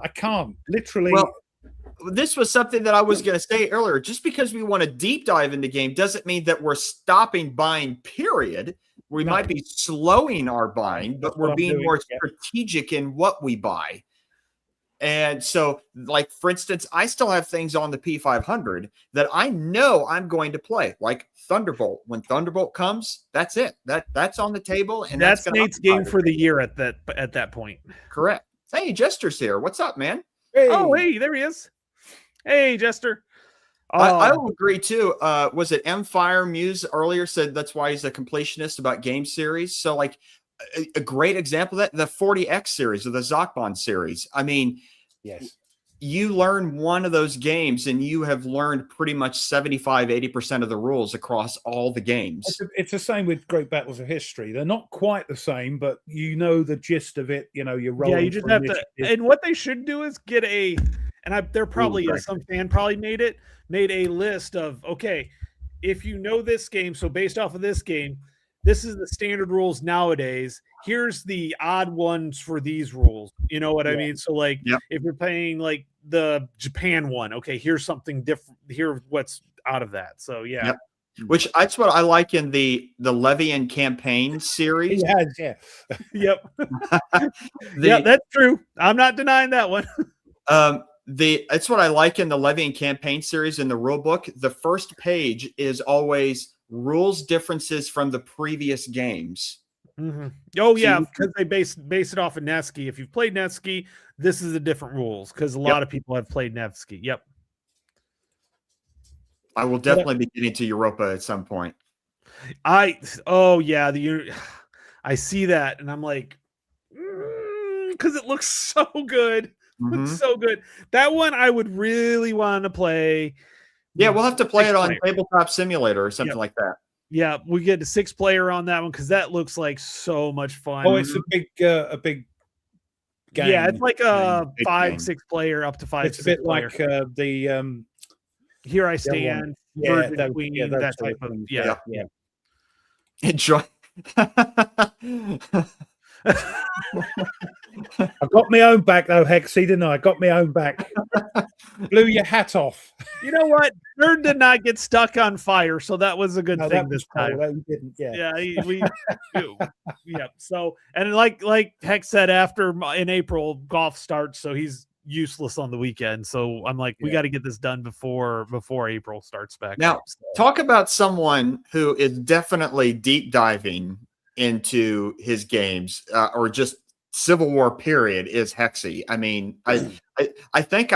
can't. Literally. Well, this was something that I was going to say earlier. Just because we want to deep dive into game doesn't mean that we're stopping buying, period. We No. might be slowing our buying, but That's what we're I'm being doing, more yeah. strategic in what we buy. And so, like, for instance, I still have things on the P500 that I know I'm going to play, like Thunderbolt. When Thunderbolt comes, that's it. That's on the table. And That's gonna Nate's occupy game the for the table. year at that point. Correct. Hey, Jester's here. What's up, man? Oh, hey, there he is. Hey, Jester. I will agree too. Was it M Fire Muse earlier said that's why he's a completionist about game series? So, like, a great example of that, the 40X series or the Zokbon series. I mean, yes. you learn one of those games and you have learned pretty much 75-80% of the rules across all the games. It's the same with Great Battles of History. They're not quite the same, but you know the gist of it. You know, you're rolling. Yeah, you just for have to. initiative. And what they should do is get there probably Ooh, is some fan probably made a list of, okay, if you know this game, so based off of this game, this is the standard rules nowadays. Here's the odd ones for these rules. You know what I mean? So, like, Yep. if you're playing like the Japan one, okay, here's something different. Here's what's out of that. So, yeah. Yep. Which that's what I like in the Levian campaign series. He has, yeah. Yep. Yeah, that's true. I'm not denying that one. That's what I like in the Levian campaign series in the rule book. The first page is always rules differences from the previous games. Mm-hmm. Oh yeah, you because they base it off of Nevsky. If you've played Nevsky, this is the different rules because a lot of people have played Nevsky. Yep. I will definitely be getting to Europa at some point. I see that and I'm like, because it looks so good. Mhm. Looks so good. That one I would really want to play. Yeah, we'll have to play it on 6-player. Tabletop Simulator or something like that. Yeah, we get a 6-player on that one because that looks like so much fun. Oh, it's a big game. Yeah, it's like a Big 5-6 player up to 5. It's a bit like the Here I Stand, Virgin Queen, those that sort type of things. yeah. Enjoy. I got my own back though, Hexy, didn't I? I got my own back. Blew your hat off. You know what? Nerd did not get stuck on fire, so that was a good No, thing that this was cool. time. That we didn't. Yeah. Yeah. So, and like Hex said, after in April, golf starts, so he's useless on the weekend. So I'm like, we Yeah. got to get this done before April starts back. Now, up, so. talk about someone who is definitely deep diving into his games or just Civil War period is Hexy. I mean, I think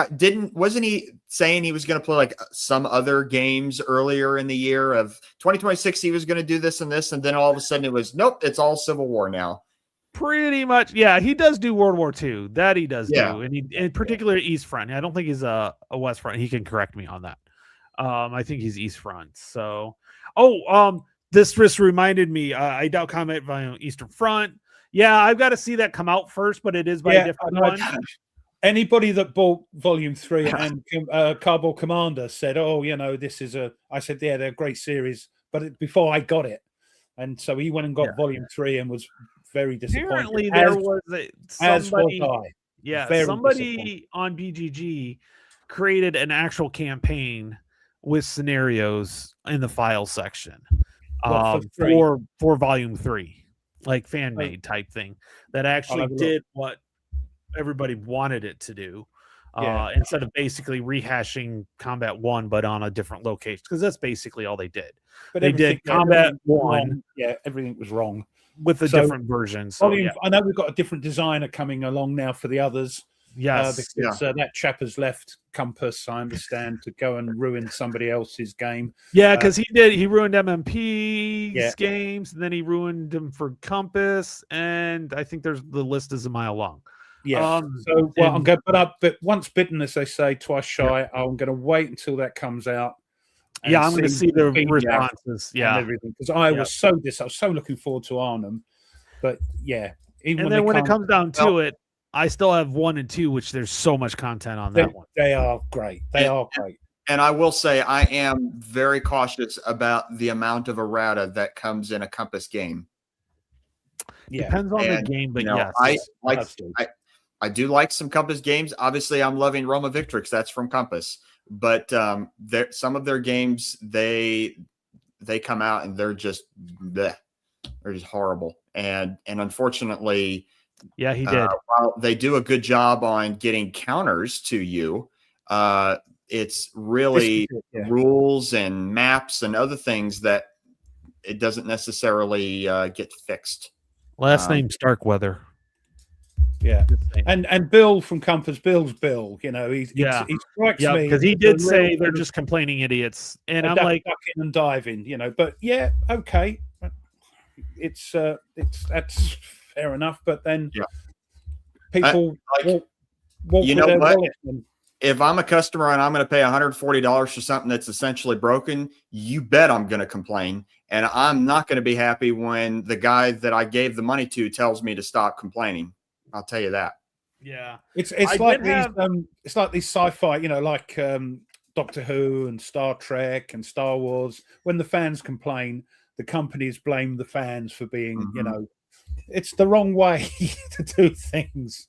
wasn't he saying he was going to play like some other games earlier in the year of 2026? He was going to do this and this, and then all of a sudden it was nope, it's all Civil War now. Pretty much, yeah. He does do World War II. That he does Yeah. do, and he in particular East Front. I don't think he's a West Front. He can correct me on that. I think he's East Front. So, this just reminded me. I doubt comment by Eastern Front. Yeah, I've got to see that come out first, but it is by a different one. Anybody that bought Volume 3 and Cardboard Commander said, "Oh, you know, this is a." I said, "Yeah, they're a great series," but before I got it, and so he went and got Volume 3 and was very disappointed. Apparently, there was somebody. As was I. Yeah, Very somebody disappointed. on BGG created an actual campaign with scenarios in the file section What, for free? for Volume 3, like fan made type thing that actually have a look. did what everybody wanted it to do. Yeah. Instead of basically rehashing Combat 1, but on a different location, because that's basically all they did. But They did Combat 1 wrong. Yeah, everything was wrong. with a So, different version. So Volume, yeah. I know we've got a different designer coming along now for the others. Yes. because that chap has left Compass, I understand, to go and ruin somebody else's game. Yeah, because he ruined MMP's Yeah. games, and then he ruined them for Compass, and I think the list is a mile long. Yeah. So well, I'm and- going to put up, but once bitten, as they say, twice shy. I'm going to wait until that comes out. and I'm going to see the feedback responses. and Yeah, everything, because I was so looking forward to Arnhem, but yeah, even and then when it comes down to it, I still have 1 and 2, which there's so much content on that one. They are great. They are great. And I will say, I am very cautious about the amount of errata that comes in a Compass game. Yeah. Depends on the game, but you know, yes, I do like some Compass games. Obviously, I'm loving Roma Victrix. That's from Compass. But some of their games, they come out and they're just bleh. They're just horrible. And unfortunately, yeah, he did. While they do a good job on getting counters to you, it's really rules and maps and other things that it doesn't necessarily get fixed. Last name Starkweather. Yeah, and Bill from Compass, Bill's Bill. You know, he strikes me because he did say they're just complaining idiots, and I'm like ducking and diving. You know, but yeah, okay, it's that's fair enough. But then people, walk you know what? If I'm a customer and I'm going to pay $140 for something that's essentially broken, you bet I'm going to complain. And I'm not going to be happy when the guy that I gave the money to tells me to stop complaining. I'll tell you that. Yeah. It's like these sci-fi, you know, like Doctor Who and Star Trek and Star Wars. When the fans complain, the companies blame the fans for being, you know, it's the wrong way to do things.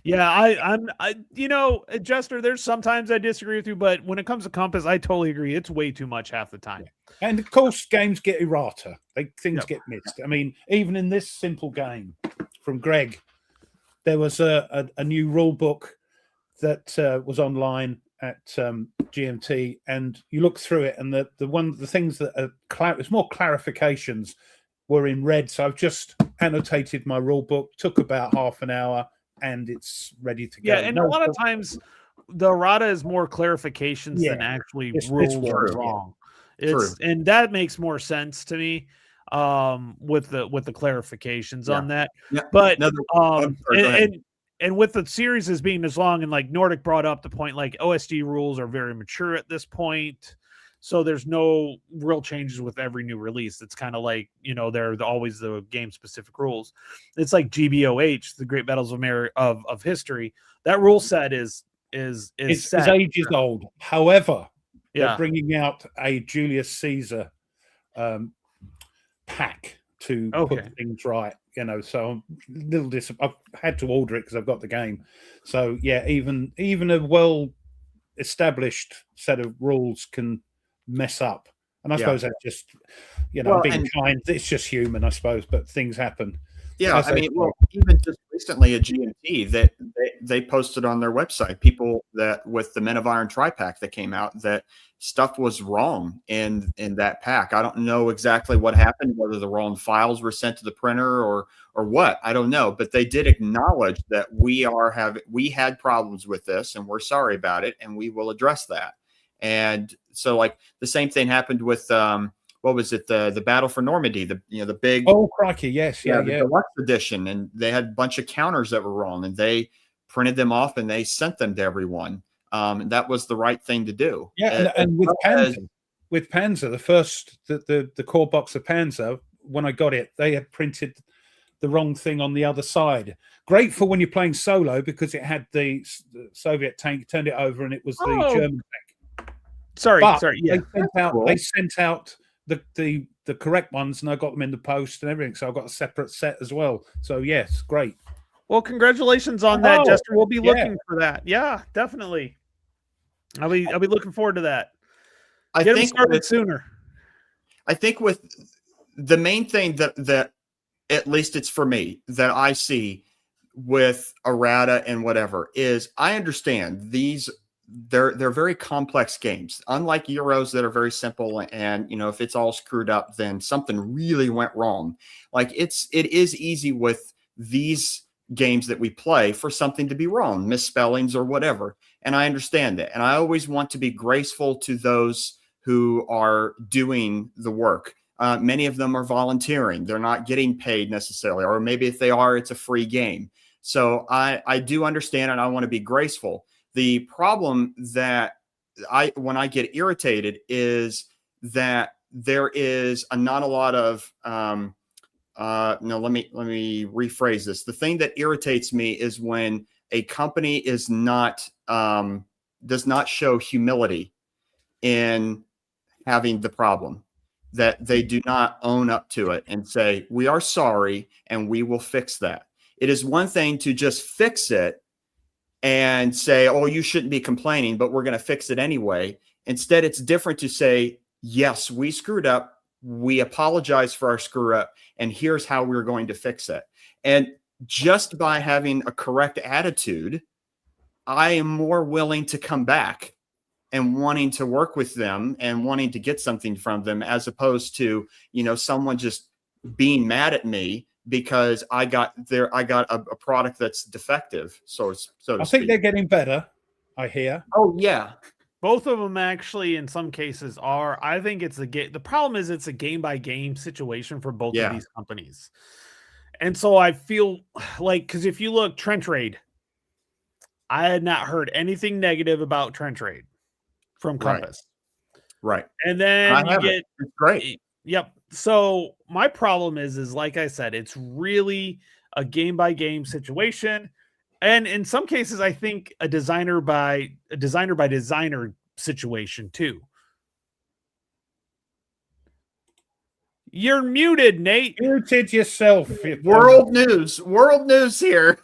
Yeah, I you know, Jester, there's sometimes I disagree with you, but when it comes to Compass, I totally agree. It's way too much half the time. Yeah. And of course, games get errata. Things get missed. I mean, even in this simple game from Greg, there was a new rule book that was online at GMT, and you look through it, and the things that are it's more clarifications were in red. So I've just annotated my rule book. Took about half an hour. And it's ready to go. Yeah, and a lot of times the errata is more clarifications than actually rules are wrong. And that makes more sense to me with the clarifications on that. Yeah. But and with the series as being as long, and like Nordic brought up the point, like OSD rules are very mature at this point. So there's no real changes with every new release. It's kind of like, you know, they're always the game specific rules. It's like GBOH, the Great Battles of History. That rule set is set. Ages old. However, they're bringing out a Julius Caesar pack to put things right. You know, so I'm a little I've had to order it because I've got the game. So yeah, even a well established set of rules can mess up, and I suppose that's just, you know, being kind. It's just human, I suppose, but things happen. Yeah, I mean, well, even just recently at GMT, that they posted on their website, people that with the Men of Iron tri-pack that came out, that stuff was wrong in that pack. I don't know exactly what happened, whether the wrong files were sent to the printer or what. I don't know, but they did acknowledge that we had problems with this, and we're sorry about it, and we will address that. And so, like, the same thing happened with what was it, the Battle for Normandy, the big crikey, yes, the deluxe edition, and they had a bunch of counters that were wrong, and they printed them off and they sent them to everyone. And that was the right thing to do. Yeah, and with Panzer, the first the core box of Panzer, when I got it, they had printed the wrong thing on the other side. Great for when you're playing solo because it had the Soviet tank, turned it over, and it was the German tank. Sorry. Yeah, they sent out the correct ones, and I got them in the post and everything. So I've got a separate set as well. So yes, great. Well, congratulations on that, Jester. We'll be looking for that. Yeah, definitely. I'll be looking forward to that. Get them started sooner. I think with the main thing that at least it's for me that I see with errata and whatever is I understand they're very complex games, unlike Euros that are very simple. And, you know, if it's all screwed up, then something really went wrong. Like it is easy with these games that we play for something to be wrong, misspellings or whatever. And I understand that. And I always want to be graceful to those who are doing the work. Many of them are volunteering. They're not getting paid necessarily, or maybe if they are, it's a free game. So I do understand, and I want to be graceful. The problem that when I get irritated is that there is not a lot of no, let me rephrase this. The thing that irritates me is when a company is not does not show humility in having the problem, that they do not own up to it and say, we are sorry and we will fix that. It is one thing to just fix it and say, oh, you shouldn't be complaining, but we're going to fix it anyway. Instead, it's different to say, yes, we screwed up. We apologize for our screw up, and here's how we're going to fix it. And just by having a correct attitude, I am more willing to come back and wanting to work with them and wanting to get something from them, as opposed to, someone just being mad at me because I got a product that's defective. So to I speak. think they're getting better, I hear. Oh yeah. Both of them actually, in some cases, are. I think it's the problem is it's a game by game situation for both of these companies, and so I feel like, because if you look Trent Raid, I had not heard anything negative about Trent Raid from Compass, right? And then you get it's great. Yep. So my problem is like I said, it's really a game by game situation. And in some cases, I think a designer by designer situation too. You're muted, Nate. Muted yourself. World news here.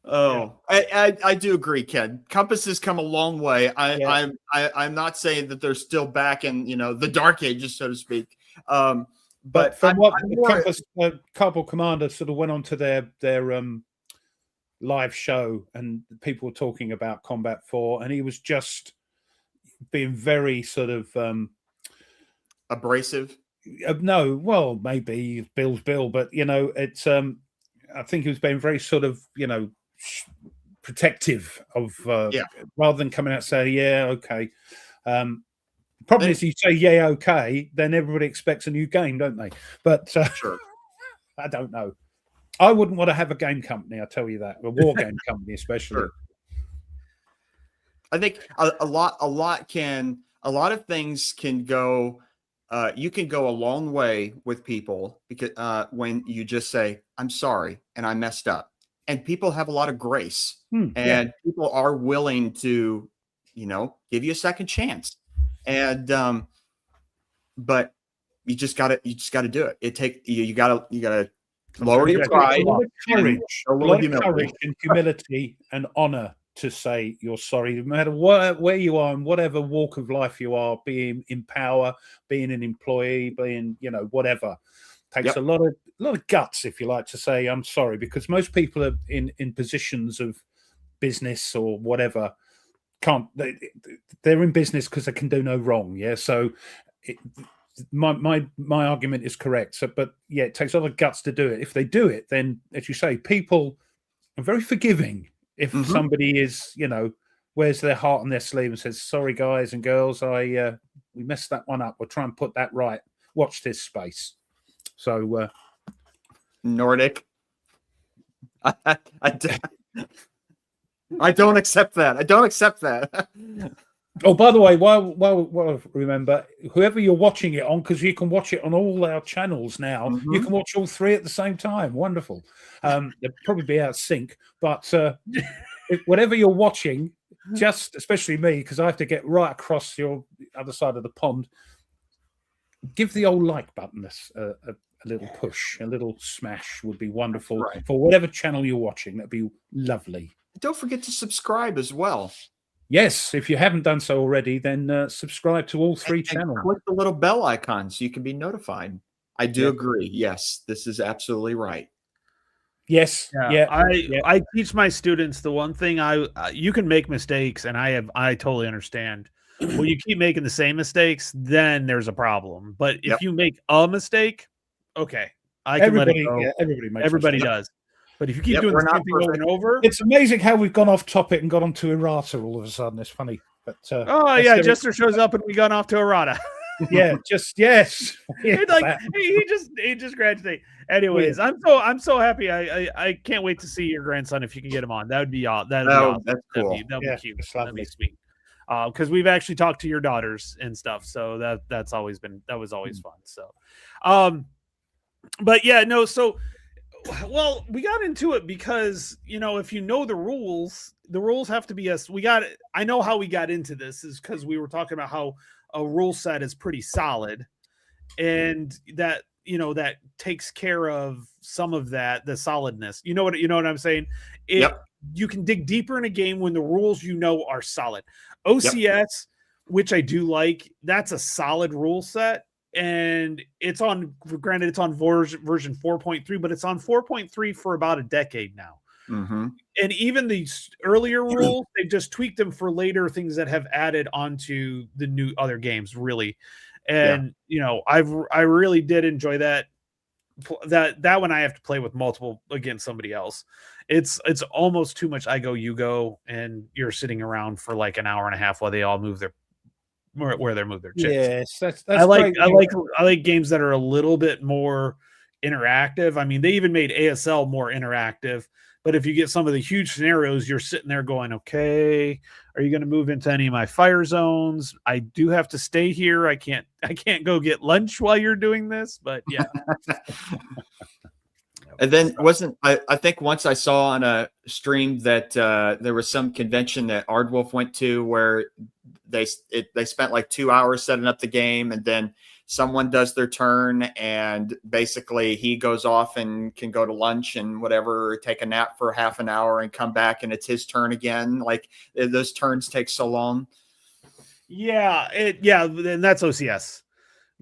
Oh, I do agree, Ken. Compass has come a long way. I'm not saying that they're still back in the dark ages, so to speak. But from what Compass Cardboard Commander sort of went on to their live show, and people were talking about Combat 4, and he was just being very sort of abrasive. No, well, maybe Bill's Bill, but it's I think he was being very sort of protective of rather than coming out saying okay. Problem is, you say okay, then everybody expects a new game, don't they? But sure. I don't know. I wouldn't want to have a game company, I'll tell you that. A war game company, especially. Sure. I think a lot of things can go. You can go a long way with people because when you just say, "I'm sorry," and I messed up, and people have a lot of grace, and people are willing to, give you a second chance. And but you just gotta do it. You gotta lower your pride, a lot of courage and humility and honor to say you're sorry, no matter where you are and whatever walk of life you are, being in power, being an employee, being whatever. Takes a lot of guts, if you like, to say I'm sorry, because most people are in positions of business or whatever. They're in business because they can do no wrong. So my argument is correct. So, but it takes a lot of guts to do it. If they do it, then, as you say, people are very forgiving. If somebody is, wears their heart on their sleeve and says, "Sorry, guys and girls, we messed that one up. We'll try and put that right. Watch this space." So, Nordic, I don't accept that. I don't accept that. Oh, by the way, while remember, whoever you're watching it on, because you can watch it on all our channels now, you can watch all three at the same time. Wonderful. They'll probably be out of sync, but whatever you're watching, just especially me, because I have to get right across your other side of the pond, give the old like button a little push, a little smash would be wonderful for whatever channel you're watching. That'd be lovely. Don't forget to subscribe as well. Yes, if you haven't done so already, then subscribe to all three channels. Click the little bell icon so you can be notified. I do agree. Yes, this is absolutely right. Yes. I teach my students the one thing you can make mistakes, and I totally understand. When you keep making the same mistakes, then there's a problem. But if you make a mistake, okay, I can let it Everybody, go. yeah, everybody makes Everybody mistakes. does. But if you keep Yep, doing we're the not same thing over perfect. and over, It's amazing how we've gone off topic and got onto errata all of a sudden. It's funny, but oh that's yeah, the- Jester shows up and we got off to errata. yeah, just yes, yes, It's like that. he just graduated. Anyways, I'm so happy. I can't wait to see your grandson if you can get him on. That would be awesome. That'd be awesome. That's cool. That'd Yeah, be cute. it's That'd be lovely. sweet. Because we've actually talked to your daughters and stuff, so that was always fun. So, but yeah, no. So, well, we got into it because if you know the rules have to be us. I know how we got into this is because we were talking about how a rule set is pretty solid, and that that takes care of some of the solidness. You know what I'm saying? Yep. You can dig deeper in a game when the rules are solid. OCS, which I do like, that's a solid rule set, and it's on version 4.3, but it's on 4.3 for about a decade now. Mm-hmm. And even these earlier rules, they've just tweaked them for later things that have added onto the new other games, really. And I really did enjoy that one. I have to play with multiple against somebody else. It's almost too much. I go, you go, and you're sitting around for like an hour and a half while they all move their chips. Yes, that's I great. like games that are a little bit more interactive. I mean, they even made ASL more interactive. But if you get some of the huge scenarios, you're sitting there going, okay, are you going to move into any of my fire zones? I do have to stay here. I can't go get lunch while you're doing this, but yeah. And then I think once I saw on a stream that there was some convention that Ardwolf went to where they spent like 2 hours setting up the game, and then someone does their turn and basically he goes off and can go to lunch and whatever, or take a nap for half an hour and come back and it's his turn again. Like those turns take so long. Yeah. And that's OCS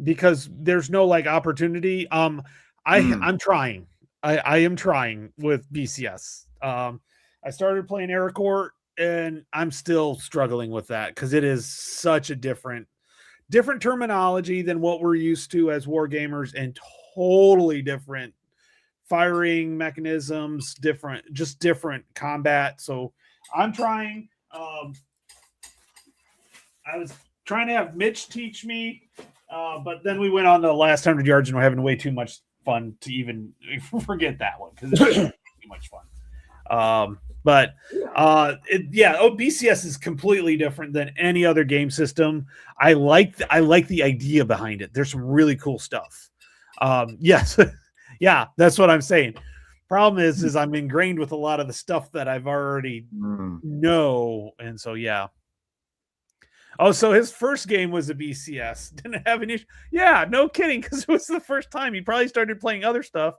because there's no like opportunity. I'm trying. I am trying with BCS. I started playing Aircourt and I'm still struggling with that because it is such a different terminology than what we're used to as war gamers, and totally different firing mechanisms, different combat. So I'm trying. I was trying to have Mitch teach me, but then we went on the last 100 yards and we're having way too much fun to even forget that one because it's too much fun. BCS is completely different than any other game system. I like the idea behind it. There's some really cool stuff. Yes. Yeah, that's what I'm saying. Problem is I'm ingrained with a lot of the stuff that I've already know. And so, yeah. Oh, so his first game was a BCS. Didn't have an issue. Yeah, no kidding. Because it was the first time. He probably started playing other stuff.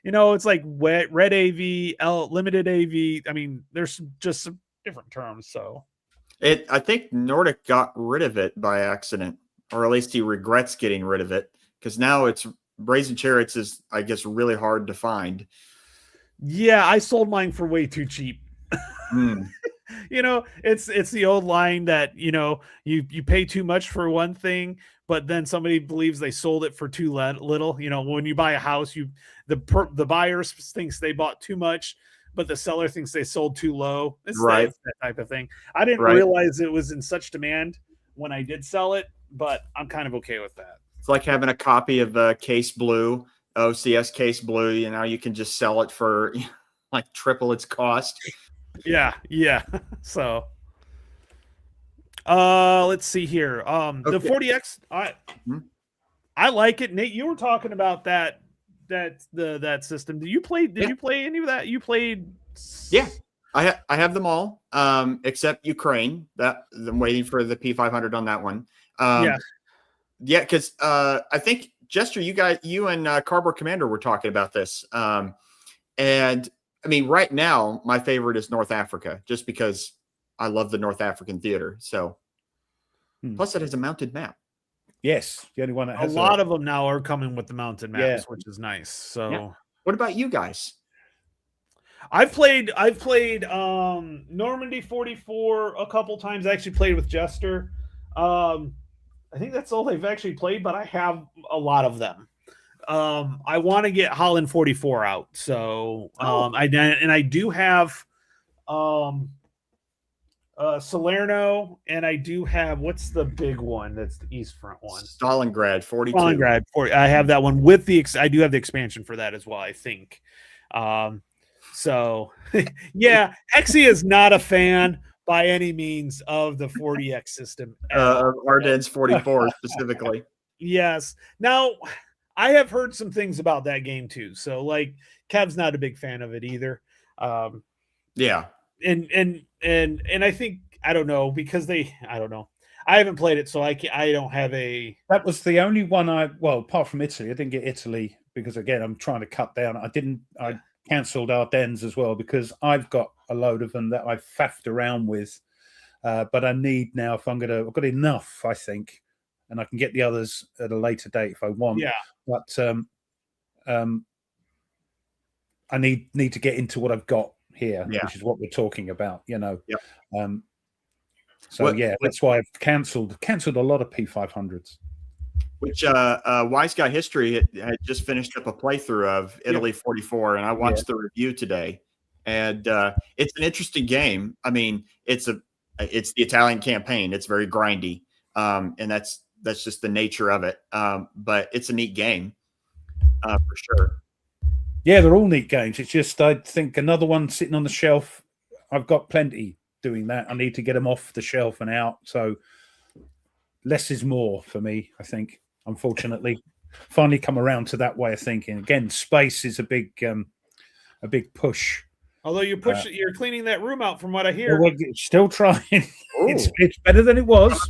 It's like red AV, limited AV. I mean, there's just some different terms. So I think Nordic got rid of it by accident, or at least he regrets getting rid of it because now it's Brazen Chariots is, I guess, really hard to find. Yeah, I sold mine for way too cheap. It's the old line that you pay too much for one thing, but then somebody believes they sold it for too little. When you buy a house, the buyer thinks they bought too much, but the seller thinks they sold too low. It's that type of thing. I didn't realize it was in such demand when I did sell it, but I'm kind of okay with that. It's like having a copy of Case Blue, OCS Case Blue. You can just sell it for like triple its cost. Yeah. So, let's see here. The 40X, I like it. Nate, you were talking about that system. Did you play any of that? You played? Yeah, I have them all, except Ukraine. That I'm waiting for the P500 on that one. Yeah, because I think Jester, you and Cardboard Commander were talking about this, and I mean, right now my favorite is North Africa, just because I love the North African theater. So, plus it has a mounted map. Yes, the only one that has a lot of them now are coming with the mounted maps, which is nice. So, what about you guys? I've played Normandy 44 a couple times. I actually played with Jester. I think that's all they've actually played, but I have a lot of them. I want to get Holland 44 out. So I do have Salerno, and I do have, what's the big one that's the East Front one? Stalingrad 42. Stalingrad 40. I have that one with I do have the expansion for that as well, I think. So yeah, Hexy is not a fan by any means of the 40X system. Ardennes 44 specifically. Yes. Now, I have heard some things about that game too. So like Kev's not a big fan of it either. Yeah. And I think, I don't know, because I don't know. I haven't played it, so I don't have a. That was the only one apart from Italy, I didn't get Italy because again, I'm trying to cut down. I cancelled Ardennes as well because I've got a load of them that I've faffed around with. But I need now, if I've got enough, I think, and I can get the others at a later date if I want. Yeah. But I need to get into what I've got here, which is what we're talking about, you know. Yep. That's why I've cancelled a lot of P500s. Which Wise Guy History had just finished up a playthrough of Italy 44, and I watched the review today. And it's an interesting game. I mean, it's the Italian campaign. It's very grindy, and that's just the nature of it. But it's a neat game for sure. Yeah, they're all neat games. It's just I think another one sitting on the shelf. I've got plenty doing that. I need to get them off the shelf and out. So less is more for me, I think. Unfortunately, finally come around to that way of thinking. Again, space is a big push. Although you're cleaning that room out, from what I hear. Well, we're still trying. It's better than it was.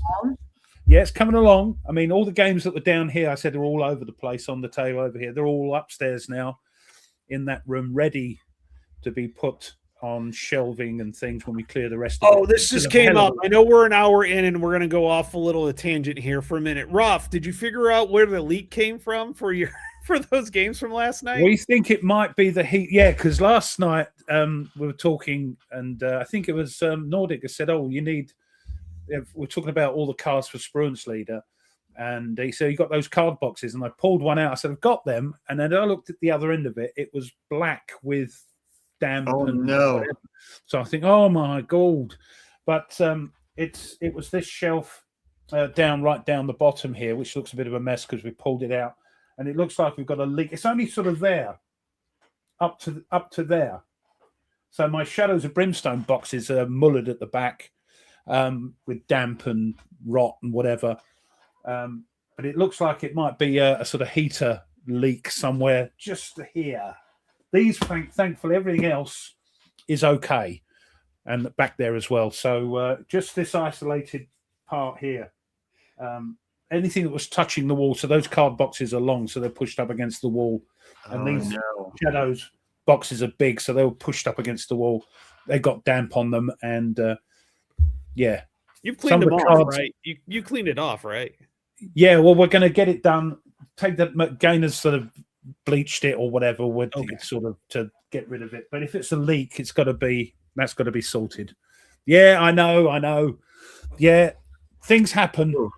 Yeah, it's coming along. I mean, all the games that were down here, I said, are all over the place on the table over here. They're all upstairs now in that room, ready to be put on shelving and things when we clear the rest of it. This just came up. I know we're an hour in and we're going to go off a little tangent here for a minute. Ruff, did you figure out where the leak came from for those games from last night? We think it might be the heat. Yeah, because last night we were talking and I think it was Nordic that said, we're talking about all the cards for Spruensleader. And he said, you got those card boxes. And I pulled one out. I said, I've got them. And then I looked at the other end of it. It was black with damp. Oh, no. Whatever. So I think, oh, my God. But it was this shelf right down the bottom here, which looks a bit of a mess because we pulled it out. And it looks like we've got a leak. It's only sort of there, up to there. So my Shadows of Brimstone boxes are mullered at the back with damp and rot and whatever. But it looks like it might be a sort of heater leak somewhere just here. These, thankfully, everything else is okay. And back there as well. So just this isolated part here. Anything that was touching the wall. So those card boxes are long, so they're pushed up against the wall. And these Shadows boxes are big, so they were pushed up against the wall. They got damp on them. And yeah. You've cleaned them off, right? You cleaned it off, right? Yeah, well, we're going to get it done. Take that. Gainer's sort of bleached it or whatever, sort of to get rid of it. But if it's a leak, that's got to be sorted. Yeah, I know. Yeah, things happen. Ooh,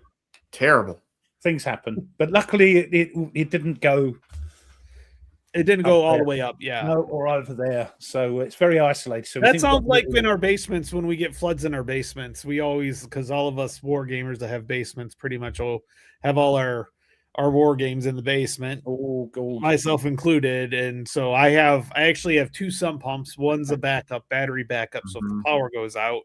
terrible. Things happen, but luckily it didn't go. It didn't go all the way up, yeah. No, or over there. So it's very isolated. So that sounds like in our basements when we get floods in our basements. We always, because all of us war gamers that have basements pretty much all have all our war games in the basement. Oh, gold. Myself included. And so I actually have two sump pumps. One's a battery backup. So if the power goes out,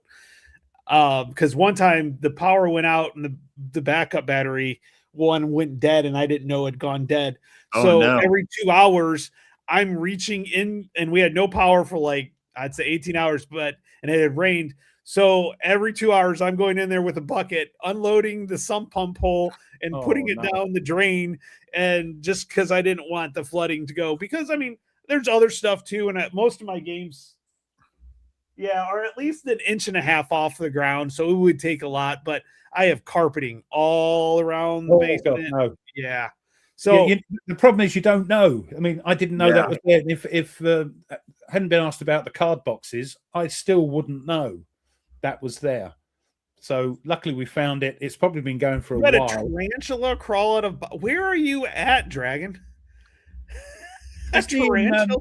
because one time the power went out and the backup battery one went dead and I didn't know it had gone dead. So every 2 hours I'm reaching in, and we had no power for like, I'd say 18 hours, and it had rained. So every 2 hours I'm going in there with a bucket, unloading the sump pump hole and putting it down the drain. And just because I didn't want the flooding to go, because I mean, there's other stuff too. And most of my games, are at least 1.5 inches off the ground. So it would take a lot, but I have carpeting all around the basement. God, no. Yeah. So the problem is you don't know. I mean, I didn't know that was there. If I hadn't been asked about the card boxes, I still wouldn't know that was there. So luckily we found it. It's probably been going for a while. A tarantula crawl out of. Where are you at, Dragon? Is he in, tarantula.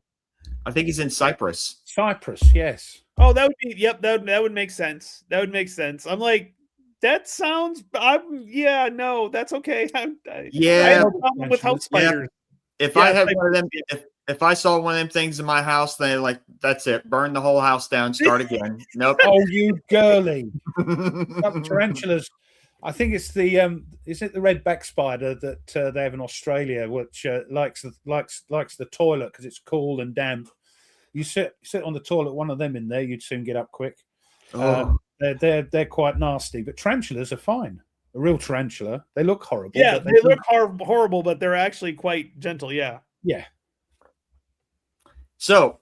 I think he's in Cyprus. Cyprus, yes. Oh, that would be. Yep, that would make sense. That would make sense. I'm like, that sounds. Yeah, no, that's okay. I Yeah. have no problem with house Yeah. spiders. If Yeah, I had Cyprus, one of them, if I saw one of them things in my house, then like that's it. Burn the whole house down. Start again. Nope. Oh, you girly. Tarantulas. I think it's the is it the redback spider that they have in Australia, which likes the toilet because it's cool and damp. You sit on the toilet, one of them in there, you'd soon get up quick. Oh. They're quite nasty, but tarantulas are fine. A real tarantula, they look horrible. Yeah, but they look horrible, but they're actually quite gentle. Yeah. Yeah. So,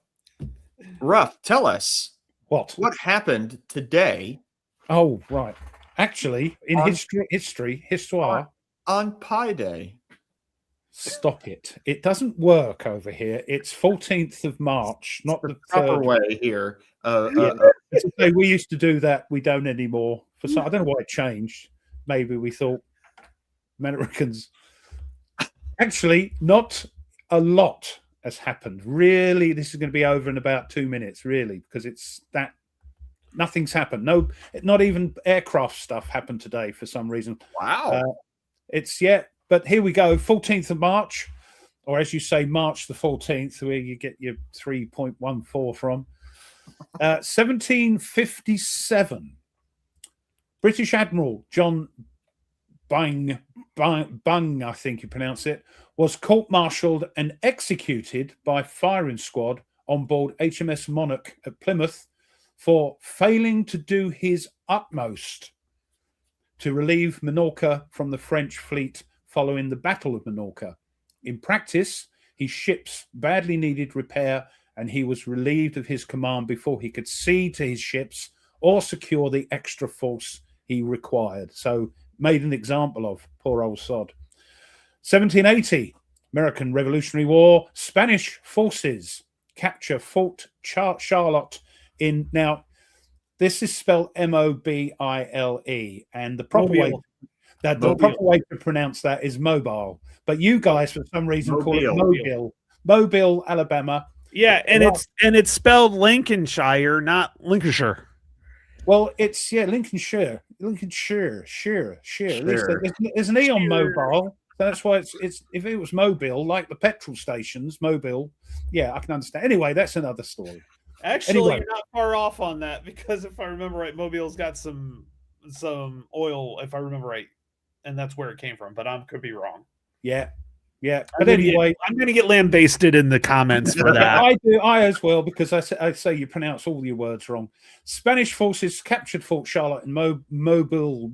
Ruff, tell us What happened today. Oh, right. Actually, in On- histoire. On Pi Day. Stop it. It doesn't work over here. It's 14th of March, not the Proper 3rd. way here. As I say, we used to do that. We don't anymore. For some, I don't know why it changed. Maybe we thought Americans. Actually, not a lot has happened. Really, this is going to be over in about 2 minutes, really, because it's that nothing's happened. No, not even aircraft stuff happened today for some reason. Wow. But here we go, 14th of March, or as you say, March the 14th, where you get your 3.14 from. 1757. British Admiral John Bung, I think you pronounce it, was court-martialed and executed by firing squad on board HMS Monarch at Plymouth for failing to do his utmost to relieve Minorca from the French fleet following the Battle of Minorca. In practice, his ships badly needed repair, and he was relieved of his command before he could see to his ships or secure the extra force he required. So, made an example of, poor old sod. 1780, American Revolutionary War, Spanish forces capture Fort Charlotte in, now, this is spelled M-O-B-I-L-E, and the proper way to pronounce that is mobile. But you guys, for some reason, call it Mobile. Mobile, Alabama. Yeah, and it's spelled Lincolnshire, not Lincolnshire. Well, it's Lincolnshire. Shire. There's an E on mobile. That's why it's if it was mobile, like the petrol stations, mobile. Yeah, I can understand. Anyway, that's another story. Actually, you're not far off on that, because if I remember right, Mobile's got some oil, if I remember right, and that's where it came from. But I could be wrong. Yeah. But anyway, I'm going to get lambasted in the comments for that. I as well, because I say you pronounce all your words wrong. Spanish forces captured Fort Charlotte in Mobile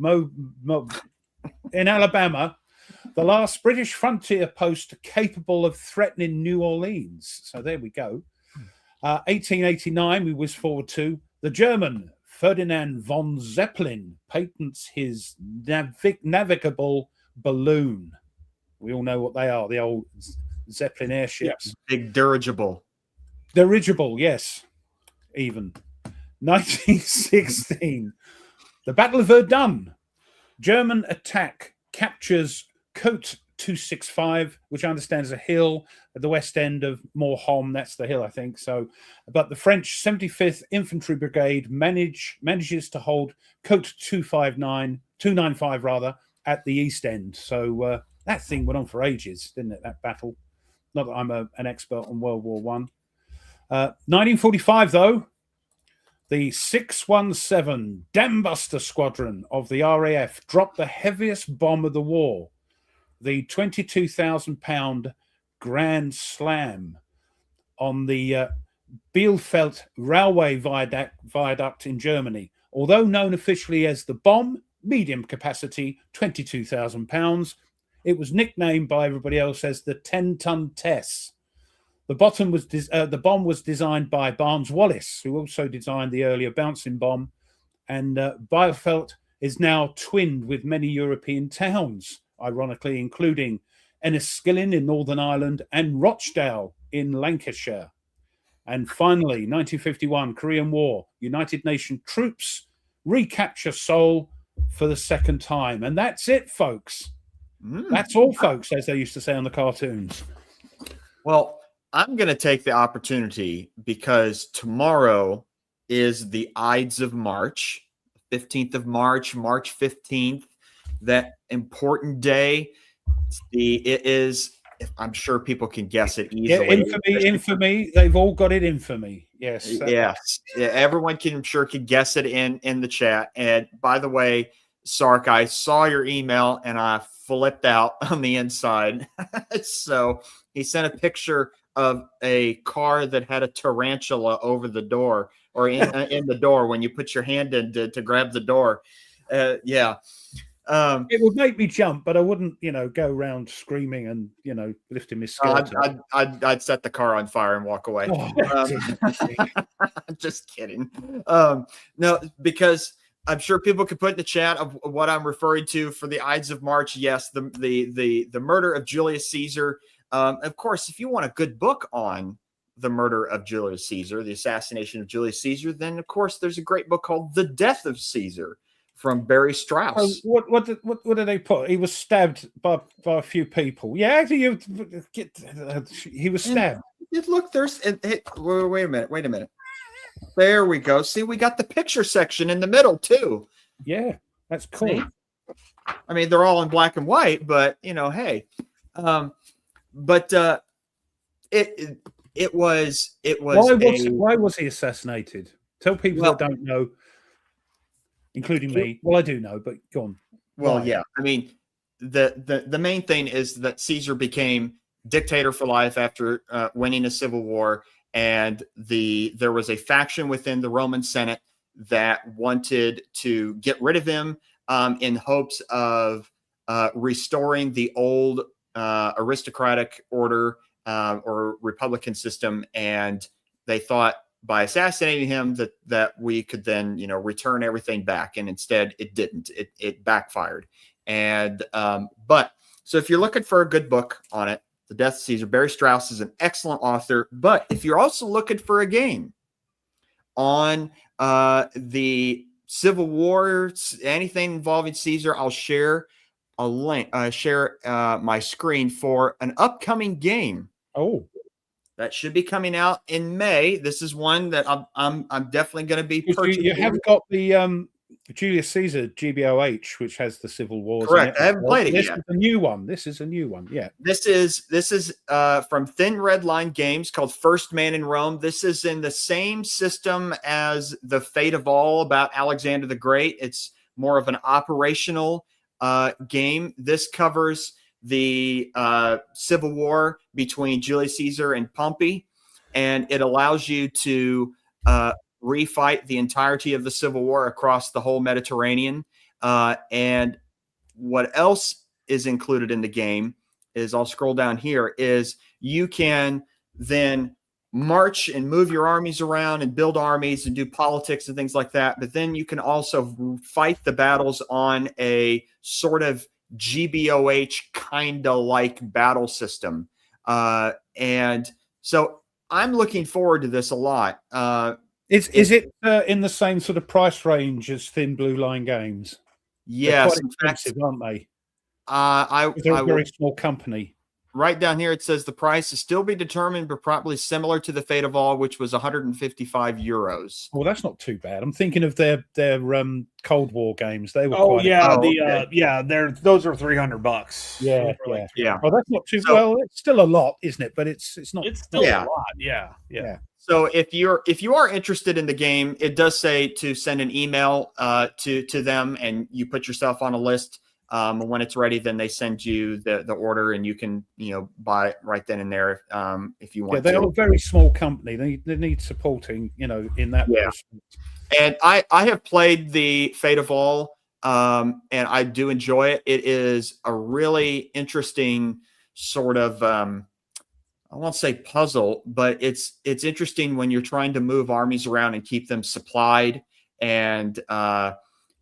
in Alabama, the last British frontier post capable of threatening New Orleans. So there we go. 1889, we whiz forward to the German Ferdinand von Zeppelin patents his navigable balloon. We all know what they are, the old Zeppelin airships. Big dirigible. Dirigible, yes. Even. 1916, the Battle of Verdun. German attack captures Côte 265, which I understand is a hill at the west end of Morholm. That's the hill, I think. So, but the French 75th Infantry Brigade manages to hold Côte 295 rather at the east end. So that thing went on for ages, didn't it? That battle. Not that I'm an expert on World War One. 1945, though, the 617 Dambuster Squadron of the RAF dropped the heaviest bomb of the war, the 22,000-pound Grand Slam, on the Bielefeld Railway Viaduct in Germany. Although known officially as the bomb, medium capacity, 22,000 pounds, it was nicknamed by everybody else as the 10-ton Tess. The bomb was designed by Barnes Wallis, who also designed the earlier bouncing bomb, and Bielefeld is now twinned with many European towns, ironically, including Enniskillen in Northern Ireland and Rochdale in Lancashire. And finally, 1951, Korean War, United Nations troops recapture Seoul for the second time. And that's it, folks. That's all, folks, as they used to say on the cartoons. Well, I'm going to take the opportunity because tomorrow is the Ides of March, 15th of March, March 15th, that important day. It is, I'm sure people can guess it Yeah, easily. infamy. They've all got it infamy. Yes. Yes. Yeah, everyone can guess it in the chat. And by the way, Sark, I saw your email and I flipped out on the inside. So he sent a picture of a car that had a tarantula over the door or in the door when you put your hand in to grab the door. Yeah. It would make me jump, but I wouldn't, go around screaming and, lifting my skirt. I'd set the car on fire and walk away. Just kidding. No, because I'm sure people could put in the chat of what I'm referring to for the Ides of March. Yes, the murder of Julius Caesar. Of course, if you want a good book on the murder of Julius Caesar, the assassination of Julius Caesar, then of course there's a great book called The Death of Caesar from Barry Strauss. What did they put? He was stabbed by a few people. Yeah, he was stabbed. Look, there's wait a minute. There we go. See, we got the picture section in the middle too. Yeah, that's cool. See? I mean, they're all in black and white, but hey, it was. Why was he assassinated? Tell people that don't know, including me. Well, I do know, but go on. Well, yeah. I mean, the main thing is that Caesar became dictator for life after winning a civil war, and there was a faction within the Roman Senate that wanted to get rid of him in hopes of restoring the old aristocratic order or republican system, and they thought by assassinating him that we could then return everything back, and instead it didn't. It backfired. And but so if you're looking for a good book on it, The Death of Caesar, Barry Strauss is an excellent author. But if you're also looking for a game on the Civil War, anything involving Caesar, I'll share a link, share my screen for an upcoming game. Oh, that should be coming out in May. This is one that I'm definitely going to be purchasing. You have got the Julius Caesar GBOH, which has the Civil Wars. Correct. I haven't played it yet. This is a new one. This is a new one. Yeah. This is from Thin Red Line Games, called First Man in Rome. This is in the same system as the Fate of All about Alexander the Great. It's more of an operational game. This covers the civil war between Julius Caesar and Pompey, and it allows you to refight the entirety of the Civil War across the whole Mediterranean. And what else is included in the game is, I'll scroll down here, is you can then march and move your armies around and build armies and do politics and things like that. But then you can also fight the battles on a sort of GBOH kind of like battle system. And so I'm looking forward to this a lot. Is it in the same sort of price range as Thin Blue Line Games? Yes, they're quite expensive, aren't they? They're a very small company. Right down here, it says the price is still be determined, but probably similar to the Fate of All, which was 155 euros. Well, that's not too bad. I'm thinking of their Cold War games. They were. Those are $300. Yeah. Oh, that's not too well. It's still a lot, isn't it? But it's not. It's still a lot. Yeah. So if you are interested in the game, it does say to send an email to them, and you put yourself on a list. When it's ready, then they send you the order, and you can buy it right then and there if you want. Yeah, they're a very small company. They need supporting, in that. Yeah. And I have played the Fate of All, and I do enjoy it. It is a really interesting sort of I won't say puzzle, but it's interesting when you're trying to move armies around and keep them supplied, and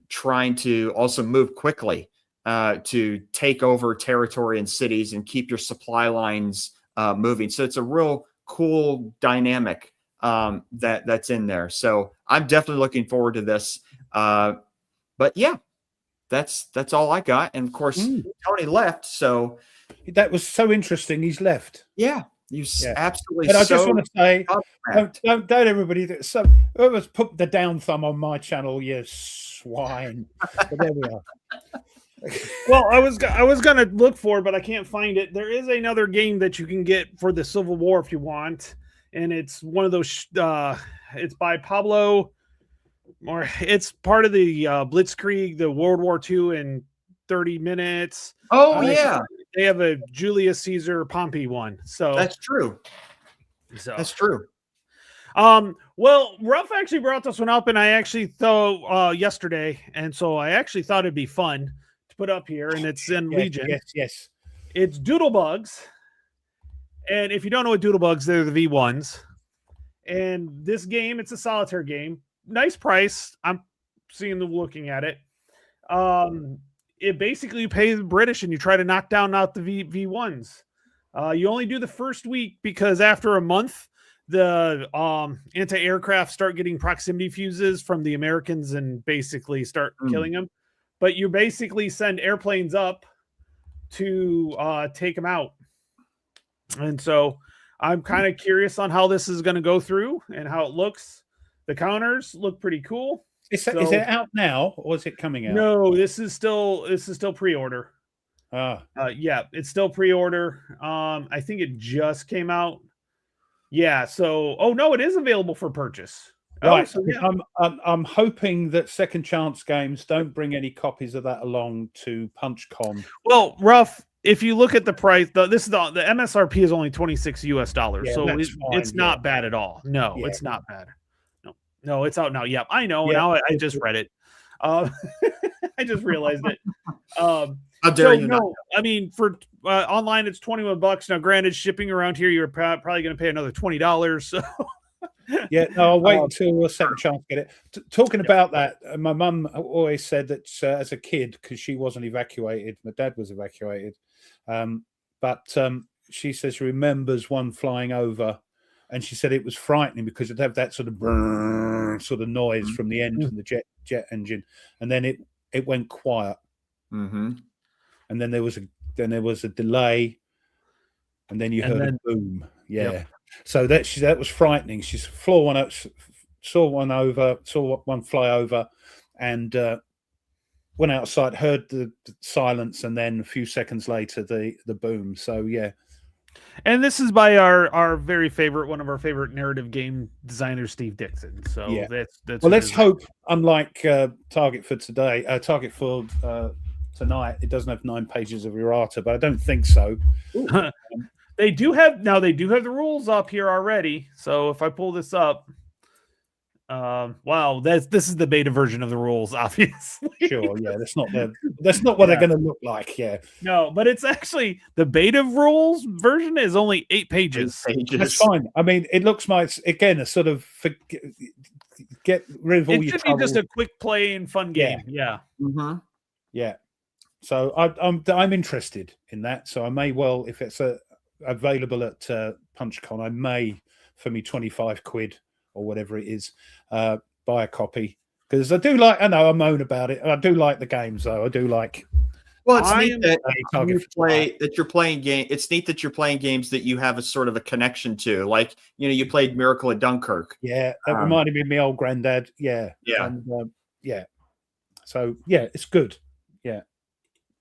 trying to also move quickly. To take over territory and cities and keep your supply lines moving. So it's a real cool dynamic that's in there. So I'm definitely looking forward to this. But yeah, that's all I got. And of course, Tony left. So that was so interesting. He's left. Yeah. Yeah. absolutely. And I just want to say, up that. don't everybody. So whoever's put the down thumb on my channel, you swine. But there we are. Well, I was gonna look for it, but I can't find it. There is another game that you can get for the Civil War if you want, and it's one of those. It's by Pablo, or it's part of the Blitzkrieg, the World War II in 30 minutes. Oh yeah, they have a Julius Caesar Pompey one. So that's true. That's true. Well, Ruff actually brought this one up, and I actually thought yesterday, and so I actually thought it'd be fun to put up here, and it's in Legion. Yes. It's Doodlebugs, and if you don't know what Doodlebugs, they're the V1s. And this game, it's a solitaire game. Nice price. I'm seeing them looking at it. It basically you pay the British and you try to knock down out the V1s. You only do the first week because after a month, the anti-aircraft start getting proximity fuses from the Americans and basically start killing them. But you basically send airplanes up to take them out. And so I'm kind of curious on how this is going to go through and how it looks. The counters look pretty cool. Is it out now or is it coming out? No, this is still pre-order. Yeah, it's still pre-order. I think it just came out. Yeah, so no, it is available for purchase. Right. So, yeah. I'm hoping that Second Chance Games don't bring any copies of that along to PunchCon. Well, Ruff, if you look at the price, the MSRP is only $26 US, Yeah, so it's fine, not bad at all. No, Yeah. it's not bad. No, it's out now. Yeah, I know. Yeah. Now I just read it. I just realized it. How dare you? No, I mean for online it's $21. Now, granted, shipping around here you're probably going to pay another $20. So Yeah, no, I'll wait until a Second Chance get it. Talking about that, my mum always said that as a kid, because she wasn't evacuated, my dad was evacuated, but she says she remembers one flying over, and she said it was frightening because it'd have that sort of brrr sort of noise from the end from the jet engine, and then it went quiet, and then there was a delay, and then you heard a boom. Yeah. Yep. So that was frightening. She saw one fly over, and went outside, heard the silence, and then a few seconds later the boom. So yeah. And this is by one of our favorite narrative game designers, Steve Dixon. So yeah. that's well. Let's hope, unlike Target for tonight, it doesn't have 9 pages of errata, but I don't think so. They do have the rules up here already. So if I pull this up, wow, this is the beta version of the rules, obviously. Sure, yeah, that's not what they're going to look like. Yeah, no, but it's actually the beta rules version is only 8 pages. That's fine. I mean, it looks like it's, again, a sort of get rid of all your trouble. It should be just a quick play and fun game. Yeah. Yeah. So I'm interested in that. So I may well, if it's available at PunchCon, I may, for me £25 or whatever it is, buy a copy, because I do like. I know I moan about it. I do like the games, though. I do like. Well, it's neat that you're playing game. It's neat that you're playing games that you have a sort of a connection to. Like, you played Miracle at Dunkirk. Yeah, that reminded me of my old granddad. Yeah, and, yeah. So yeah, it's good. Yeah.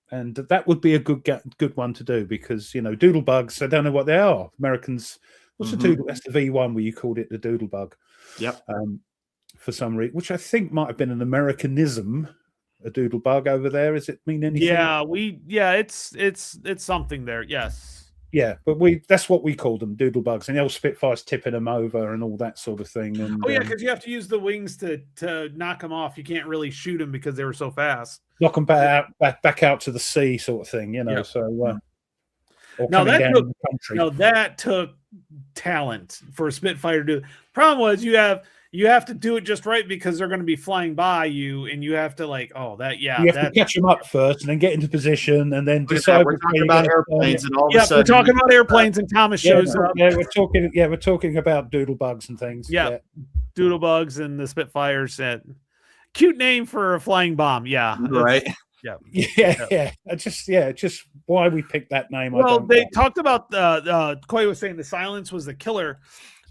And that would be a good one to do, because Doodlebugs, I don't know what they are. Americans, what's the doodle? That's the V1 where you called it the Doodlebug. Yep. For some reason, which I think might have been an Americanism, a Doodlebug over there. Does it mean anything? Yeah, it's something there. Yes. Yeah, but that's what we called them, Doodlebugs, and the old Spitfires tipping them over and all that sort of thing. And because you have to use the wings to knock them off. You can't really shoot them because they were so fast. Knock them back out to the sea, sort of thing, Yep. So that took talent for a Spitfire to do. Problem was you have to do it just right, because they're going to be flying by you, and you have to you have to catch them up first, and then get into position, and then decide. We're talking about airplanes, and all of a sudden, we're talking about airplanes, and Thomas shows up. Yeah, we're talking about Doodlebugs and things. Yeah. Doodlebugs and the Spitfires. Cute name for a flying bomb. Yeah, right. Yeah. Just why we picked that name. I Well, don't they know. talked about Coy was saying the silence was the killer.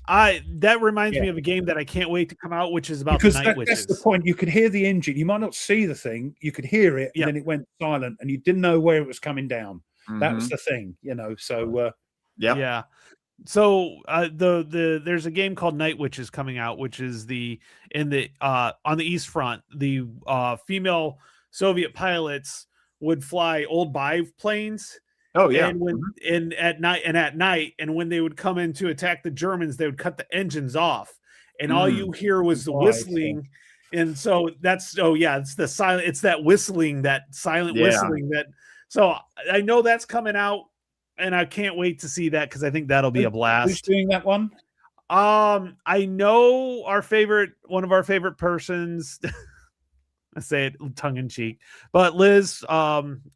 That reminds me of a game that I can't wait to come out, which is about Because the Night that's the Witches. point. You could hear the engine. You might not see the thing. You could hear it, and Yeah. then it went silent, and you didn't know where it was coming down. That was Mhm. the thing, So Yep. Yeah. So there's a game called Night Witches coming out, which is on the East Front, the female Soviet pilots would fly old biplanes. Oh yeah. And at night, and when they would come in to attack the Germans, they would cut the engines off, and all you hear was the Right, whistling. And so it's the silent, it's that whistling, that silent Yeah. whistling that. So I know that's coming out, and I can't wait to see that because I think that'll be a Who's blast. doing that one? I know one of our favorite persons. I say it tongue in cheek, but Liz,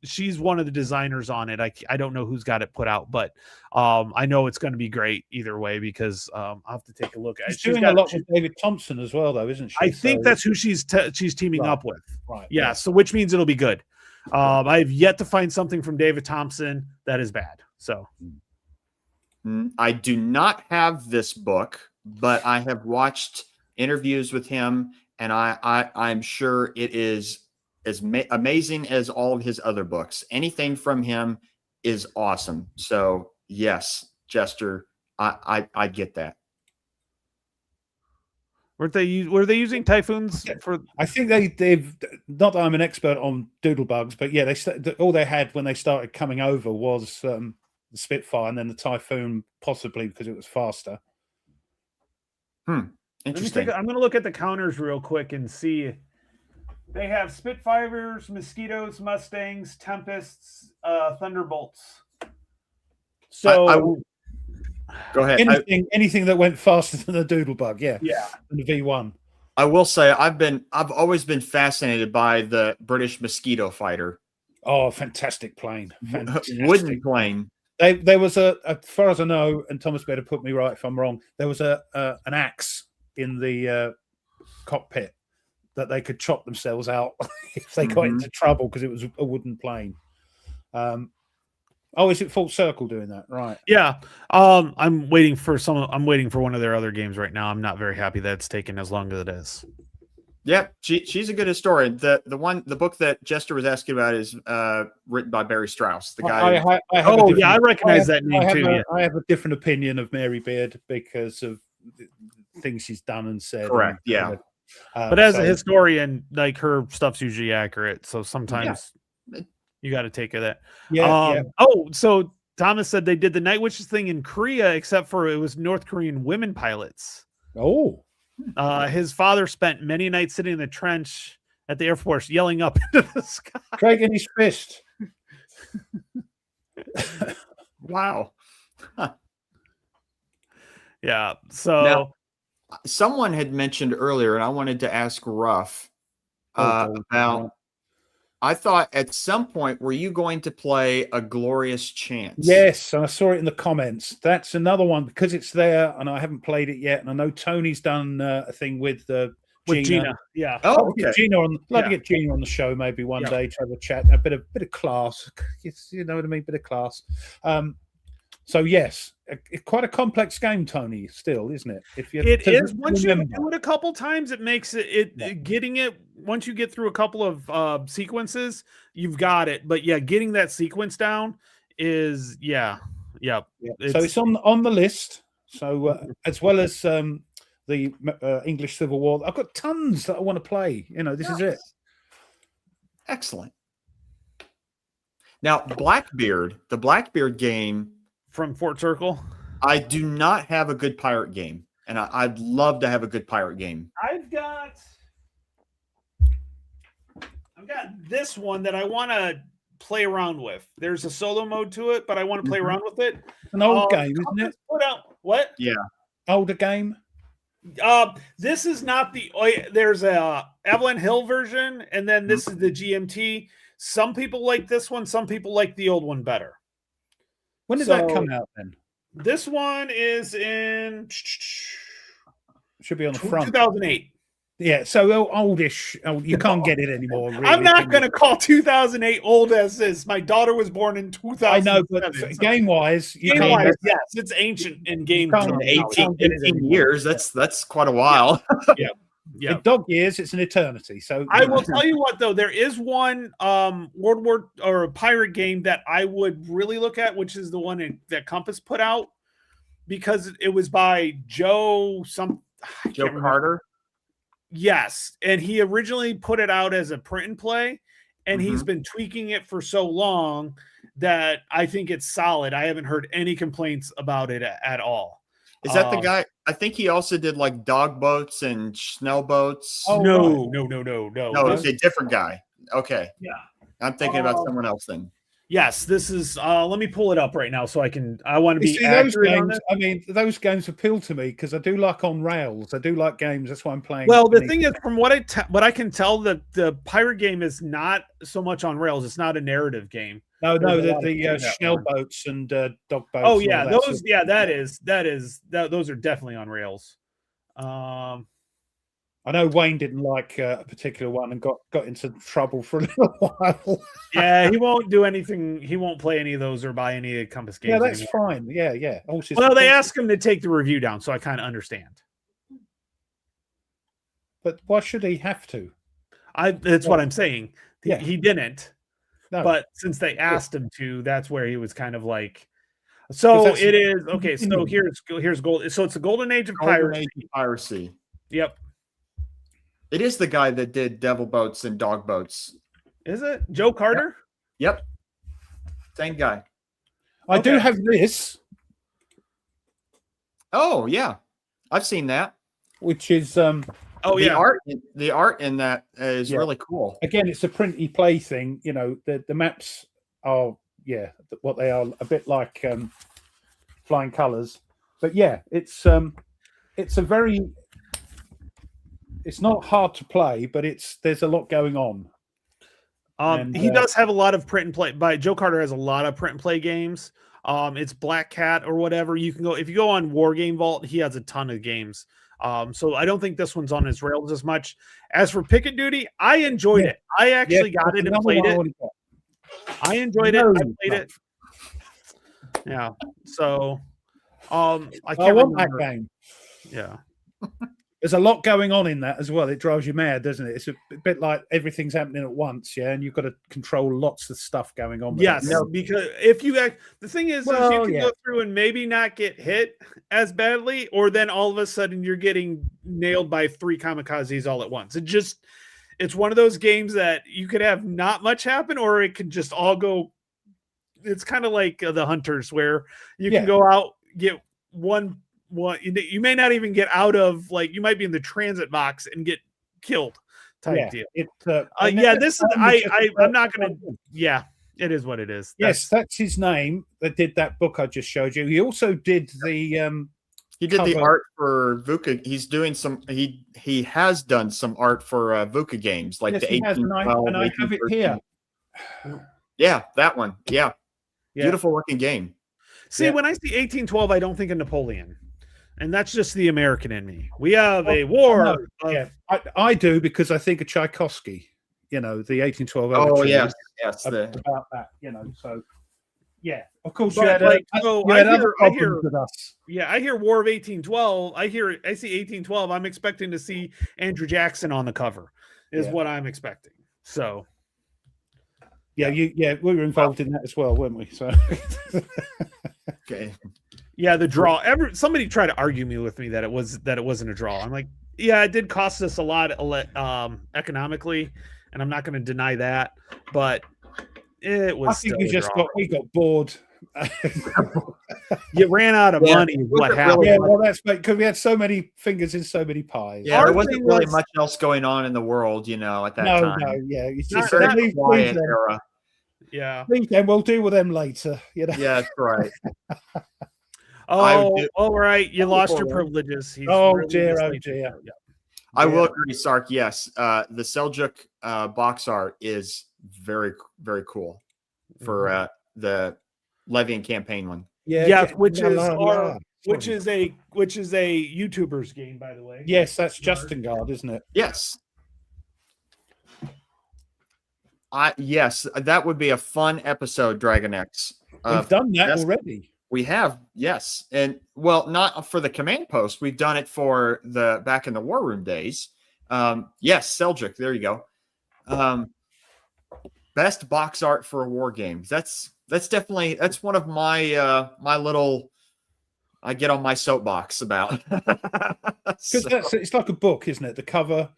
she's one of the designers on it. I don't know who's got it put out, but I know it's going to be great either way because I'll have to take a look at it. She's doing a lot with David Thompson as well, though, isn't she? I think that's who she's teaming up with. Right. Yeah, so which means it'll be good. I have yet to find something from David Thompson that is bad. So I do not have this book, but I have watched interviews with him, and I'm sure it is as amazing as all of his other books. Anything from him is awesome. So yes, Jester, I get that. were they using typhoons for? I think they've not that I'm an expert on doodlebugs, but yeah, all they had when they started coming over was the Spitfire and then the Typhoon, possibly because it was faster. Interesting. I'm going to look at the counters real quick and see. They have Spitfires, Mosquitoes, Mustangs, Tempests, Thunderbolts. So go ahead. Anything that went faster than the Doodlebug, yeah, than the V1. I will say I've always been fascinated by the British Mosquito fighter. Oh, fantastic plane! Fantastic. Wooden plane. There was as far as I know, and Thomas better put me right if I'm wrong. There was an axe in the cockpit that they could chop themselves out if they got into trouble because it was a wooden plane. Is it Full Circle doing that? Right. Yeah. I'm waiting for one of their other games right now. I'm not very happy that it's taken as long as it is. Yeah, she's a good historian. The book that Jester was asking about is written by Barry Strauss, the guy. I recognize that name too. I have a different opinion of Mary Beard because of things she's done and said. Correct. Yeah. But as a historian, like her stuff's usually accurate. So sometimes you got to take of that. Yeah. Oh, so Thomas said they did the Night Witches thing in Korea, except for it was North Korean women pilots. Oh. His father spent many nights sitting in the trench at the Air Force yelling up into the sky. Dragging his fist. Wow. Huh. Yeah. So now, someone had mentioned earlier, and I wanted to ask Ruff about. I thought at some point, were you going to play A Glorious Chance? Yes, I saw it in the comments. That's another one because it's there, and I haven't played it yet. And I know Tony's done a thing with Gina. Yeah. Oh, okay. To get Gina on the show maybe one day to have a chat, a bit of class. You know what I mean? Bit of class. So yes, quite a complex game, Tony. Still, isn't it? It is. Once you do it a couple times, it makes getting it. Once you get through a couple of sequences, you've got it. But yeah, getting that sequence down is So it's on the list. So as well as the English Civil War, I've got tons that I want to play. This is it. Excellent. Now, Blackbeard, the Blackbeard game from Fort Circle. I do not have a good pirate game, and I'd love to have a good pirate game. I've got this one that I want to play around with. There's a solo mode to it, but I want to play around with it. An old game, isn't it? Put out what? Yeah, older game. This is not there's a Avalon Hill version, and then this is the GMT. Some people like this one. Some people like the old one better. When did that come out then? This one is in should be on the front. 2008. Yeah, so oldish. Oh, you can't get it anymore. Really, I'm not can you? going to call 2008 old as this. My daughter was born in 2007. I know, but game wise, you Game can't. wise, yes, it's ancient in game can't- terms. 18, can't get it 18 anymore. years. That's quite a while. Yeah. In dog years, it's an eternity. So I will tell you what, though, there is one World War or a pirate game that I would really look at, which is the one that Compass put out, because it was by Joe Joe Carter. Yes, and he originally put it out as a print and play, and he's Mhm. been tweaking it for so long that I think it's solid. I haven't heard any complaints about it at all. Is that the guy? I think he also did like dog boats and snow boats. Oh, No, right. no. No, it's a different guy. Okay. Yeah. I'm thinking about someone else then. Yes, this is. Let me pull it up right now so I want to You be see, those accurate on games. it. I mean, those games appeal to me because I do like on rails. I do like games. That's why I'm playing. Well, the Beneath. thing is, from what I can tell, that the pirate game is not so much on rails. It's not a narrative game. No, there's a lot of the games that Schnell one. boats and dog boats. Oh and yeah, all that those. sort Yeah, of- those are definitely on rails. I know Wayne didn't like a particular one and got into trouble for a little while. Yeah, he won't do anything. He won't play any of those or buy any of Compass games. Yeah, that's anymore. fine. Yeah. Well, they asked him to take the review down, so I kind of understand. But why should he have to? That's what I'm saying. Yeah. He didn't. No. But since they asked him to, that's where he was kind of like. So that's- it is okay. So here's gold. So it's the golden age of Golden piracy. Age of Piracy. Yep. It is the guy that did devil boats and dog boats. Is it Joe Carter? Yep. Same guy. I do Okay. have this, Oh yeah, I've seen that. which is Oh the yeah. the art in that is Yeah. really cool. again, it's a printy play thing. You know, the maps are what they are, a bit like flying colors. But yeah, it's a very. It's not hard to play, but there's a lot going on. And, He does have a lot of print and play. But Joe Carter has a lot of print and play games. It's Black Cat or whatever. You can go if you go on War Game Vault. He has a ton of games. So I don't think this one's on his rails as much. As for Picket Duty, I enjoyed it. I actually got it and played it. I enjoyed it. I played it. Yeah. So, I I can't want that remember. game. Yeah. There's a lot going on in that as well. It drives you mad, doesn't it? It's a bit like everything's happening at once, yeah, and you've got to control lots of stuff going on. with Yes, it. because if you the thing is you Well, can yeah. go through and maybe not get hit as badly, or then all of a sudden you're getting nailed by 3 kamikazes all at once. It's one of those games that you could have not much happen, or it could just all go. It's kind of like the Hunters, where you can Yeah. go out, get one. You may not even get out of, like, you might be in the transit box and get killed type deal. This is I'm not gonna. Yeah, it is what it is. Yes, that's his name. That did that book I just showed you. He also did the He did the cover. art for VUCA. He's doing some. He has done some art for VUCA games, like yes, the he has, and 1812. I have it here. Yeah, that one. Yeah, Yeah. beautiful looking game. See, Yeah. when I see 1812, I don't think of Napoleon, and that's just the American in me. We have a war. no, of- Yeah, I do because I think of Tchaikovsky. You know, the 1812. Oh overture yes, yes. about that. You know, so yeah, of course But, you had, like, so you I had hear- other I problems hear- with us. Yeah, I hear War of 1812. I see 1812. I'm expecting to see Andrew Jackson on the cover. Is Yeah. what I'm expecting. So Yeah, we were involved in that as well, weren't we? So Okay. yeah, the draw. Somebody tried to argue with me that it wasn't a draw. I'm like, yeah, it did cost us a lot economically, and I'm not going to deny that, but it was. I think still a draw. we got bored. You ran out of Yeah, money. Is what wasn't happened. Yeah, well, that's because we had so many fingers in so many pies. Yeah, Our there wasn't thing really was- much else going on in the world, at that No, time. yeah, it's Not- just Very not leave quiet them. era. Yeah. Leave them. We'll deal with them later. You know. Yeah, that's right. Oh, do- all right. You lost your before privileges. He's Oh, really dear, oh, mistaken. dear. Yeah. I Yeah. will agree, Sark. Yes, the Seljuk box art is very, very cool for Mm-hmm. the Levian campaign one. Yeah, Yes, get- which la, is la, our la. which is a YouTuber's game, by the way. Yes, that's Justin Guard, isn't it? Yes. Yes, that would be a fun episode, Dragon X. We've done that yes. already. We have, yes. And well, not for the command post. We've done it for the back in the War Room days. Yes, Seljuk, there you go. Best box art for a war game. That's definitely one of my my little I get on my soapbox about. Because it's like a book, isn't it? The cover.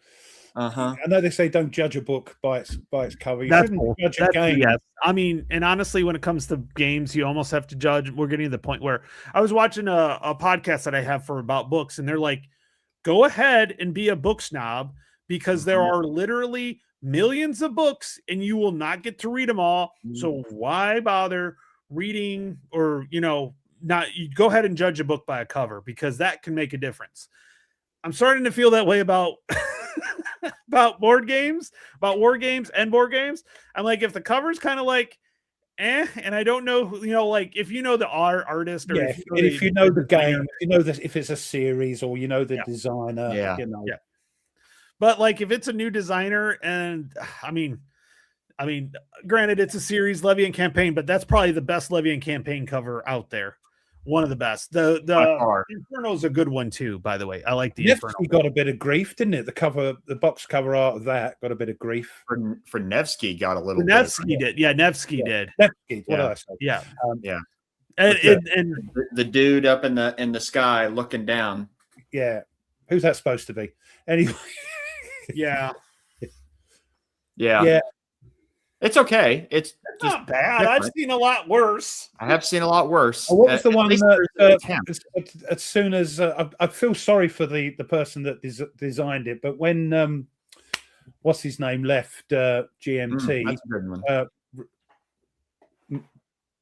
I know they say don't judge a book by its cover. You shouldn't judge a game. Yes. I mean, and honestly, when it comes to games, you almost have to judge. We're getting to the point where I was watching a podcast that I have for about books, and they're like, go ahead and be a book snob because there are literally millions of books and you will not get to read them all. So why bother reading or, not you go ahead and judge a book by a cover because that can make a difference. I'm starting to feel that way about about board games, about war games and board games. I'm like, if the cover's kind of like, and I don't know, like if you know the artist or if you know the game, if it's a series or the designer, But like if it's a new designer, and I mean, granted, it's a series, Levy and Campaign, but that's probably the best Levy and Campaign cover out there. One of the best. The Inferno's a good one too, by the way. I like the Inferno. Got a bit of grief, didn't it? The box cover art of that got a bit of grief. For Nevsky got a little. Nevsky did, yeah. Nevsky did. Nevsky, what did I say? Yeah, yeah. And the dude up in the sky looking down. Yeah, who's that supposed to be? Anyway. Yeah. It's okay. It's not bad. Different. I've seen a lot worse. I have seen a lot worse. What was the one that as soon as I feel sorry for the person that designed it, but when what's his name left GMT, that's a good one.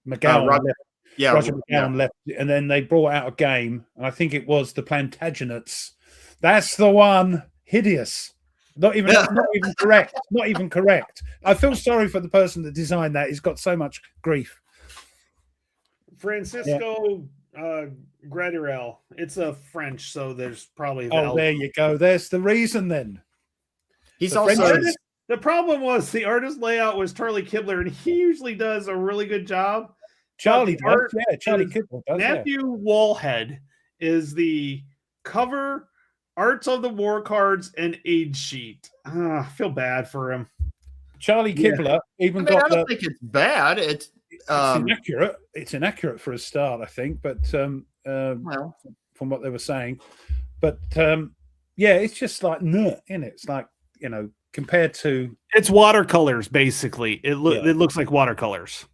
McGowan left. Yeah, Roger McGowan left, and then they brought out a game, and I think it was the Plantagenets. That's the one. Hideous. Not even correct. Not even correct. I feel sorry for the person that designed that. He's got so much grief. Francisco Gradirel. It's a French, so there's probably there you go. There's the reason then. He's also the problem was the artist layout was Charlie Kibler, and he usually does a really good job. Charlie Kibler does. Matthew Wallhead is the cover Arts of the War cards and age sheet. I feel bad for him. Charlie Kibler I don't think it's bad. It's inaccurate. It's inaccurate for a start, I think. But from what they were saying, but it's just like isn't it? It's like compared to it's watercolors basically. It looks like watercolors.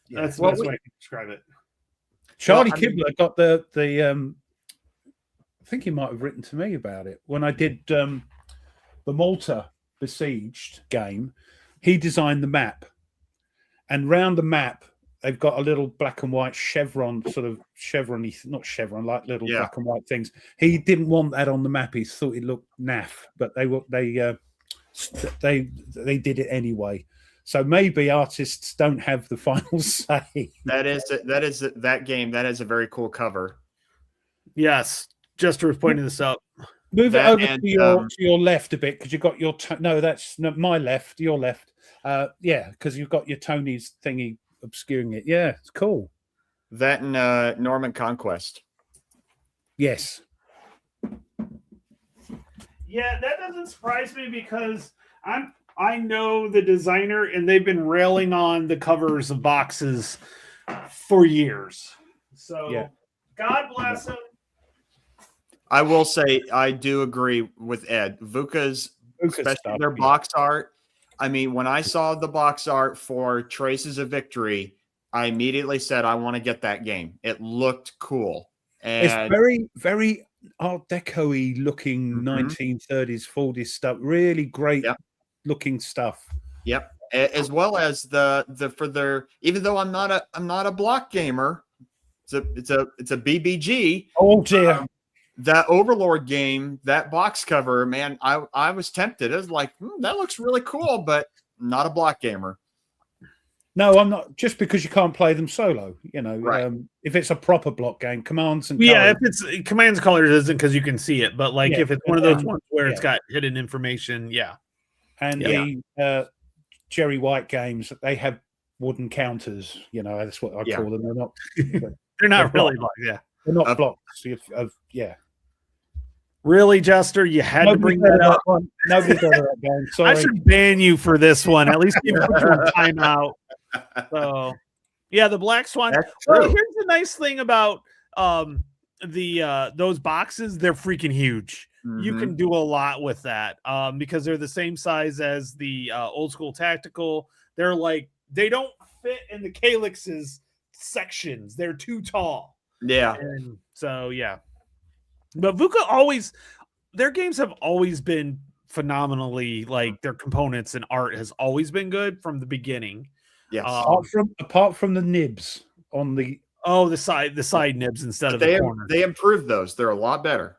Yeah. That's the best way I can describe it. Charlie Kibler got the I think he might have written to me about it when I did the Malta Besieged game. He designed the map, and round the map they've got a little black and white chevron, not chevron, like little black and white things. He didn't want that on the map. He thought it looked naff, but they did it anyway. So maybe artists don't have the final say. That game. That is a very cool cover. Yes. Jester was pointing this out. Move it over to your left a bit because you've got your that's my left, your left. Because you've got your Tony's thingy obscuring it. Yeah, it's cool. That and Norman Conquest. Yes. Yeah, that doesn't surprise me because I know the designer and they've been railing on the covers of boxes for years. So God bless him. I will say I do agree with Ed. VUCA's especially their box art. I mean, when I saw the box art for Traces of Victory, I immediately said I want to get that game. It looked cool. And it's very, very Art Deco-y looking 1930s, 40s stuff. Really great looking stuff. Yep. As well as the for their, even though I'm not a block gamer, it's a BBG. Oh dear. That Overlord game, that box cover, man, I was tempted. I was like, that looks really cool, but not a block gamer. No, I'm not. Just because you can't play them solo, Right. if it's a proper block game, commands and Yeah, colors, if it's commands colors isn't because you can see it, but like Yeah, if it's one of those and- ones where it's yeah. got hidden information, yeah. and Yeah. the Jerry White games, they have wooden counters. That's what I Yeah. call them. They're not. They're not They're really like, yeah. They're not Of- blocks. Yeah. Really, Jester, you had to bring Nobody's that heard of up. one. Nobody's heard of that game. I Sorry. should ban you for this one. At least even put you on timeout. So, yeah, the Black Swan. That's Well, true. here's the nice thing about those boxes. They're freaking huge. You Mhm. can do a lot with that because they're the same size as the old school tactical. They're like they don't fit in the Calyx's sections. They're too tall. Yeah. And so yeah. But VUCA always their games have always been phenomenally like their components and art has always been good from the beginning. Yes. Apart from the nibs on the The side nibs instead of they the corner. they improved those. They're a lot better.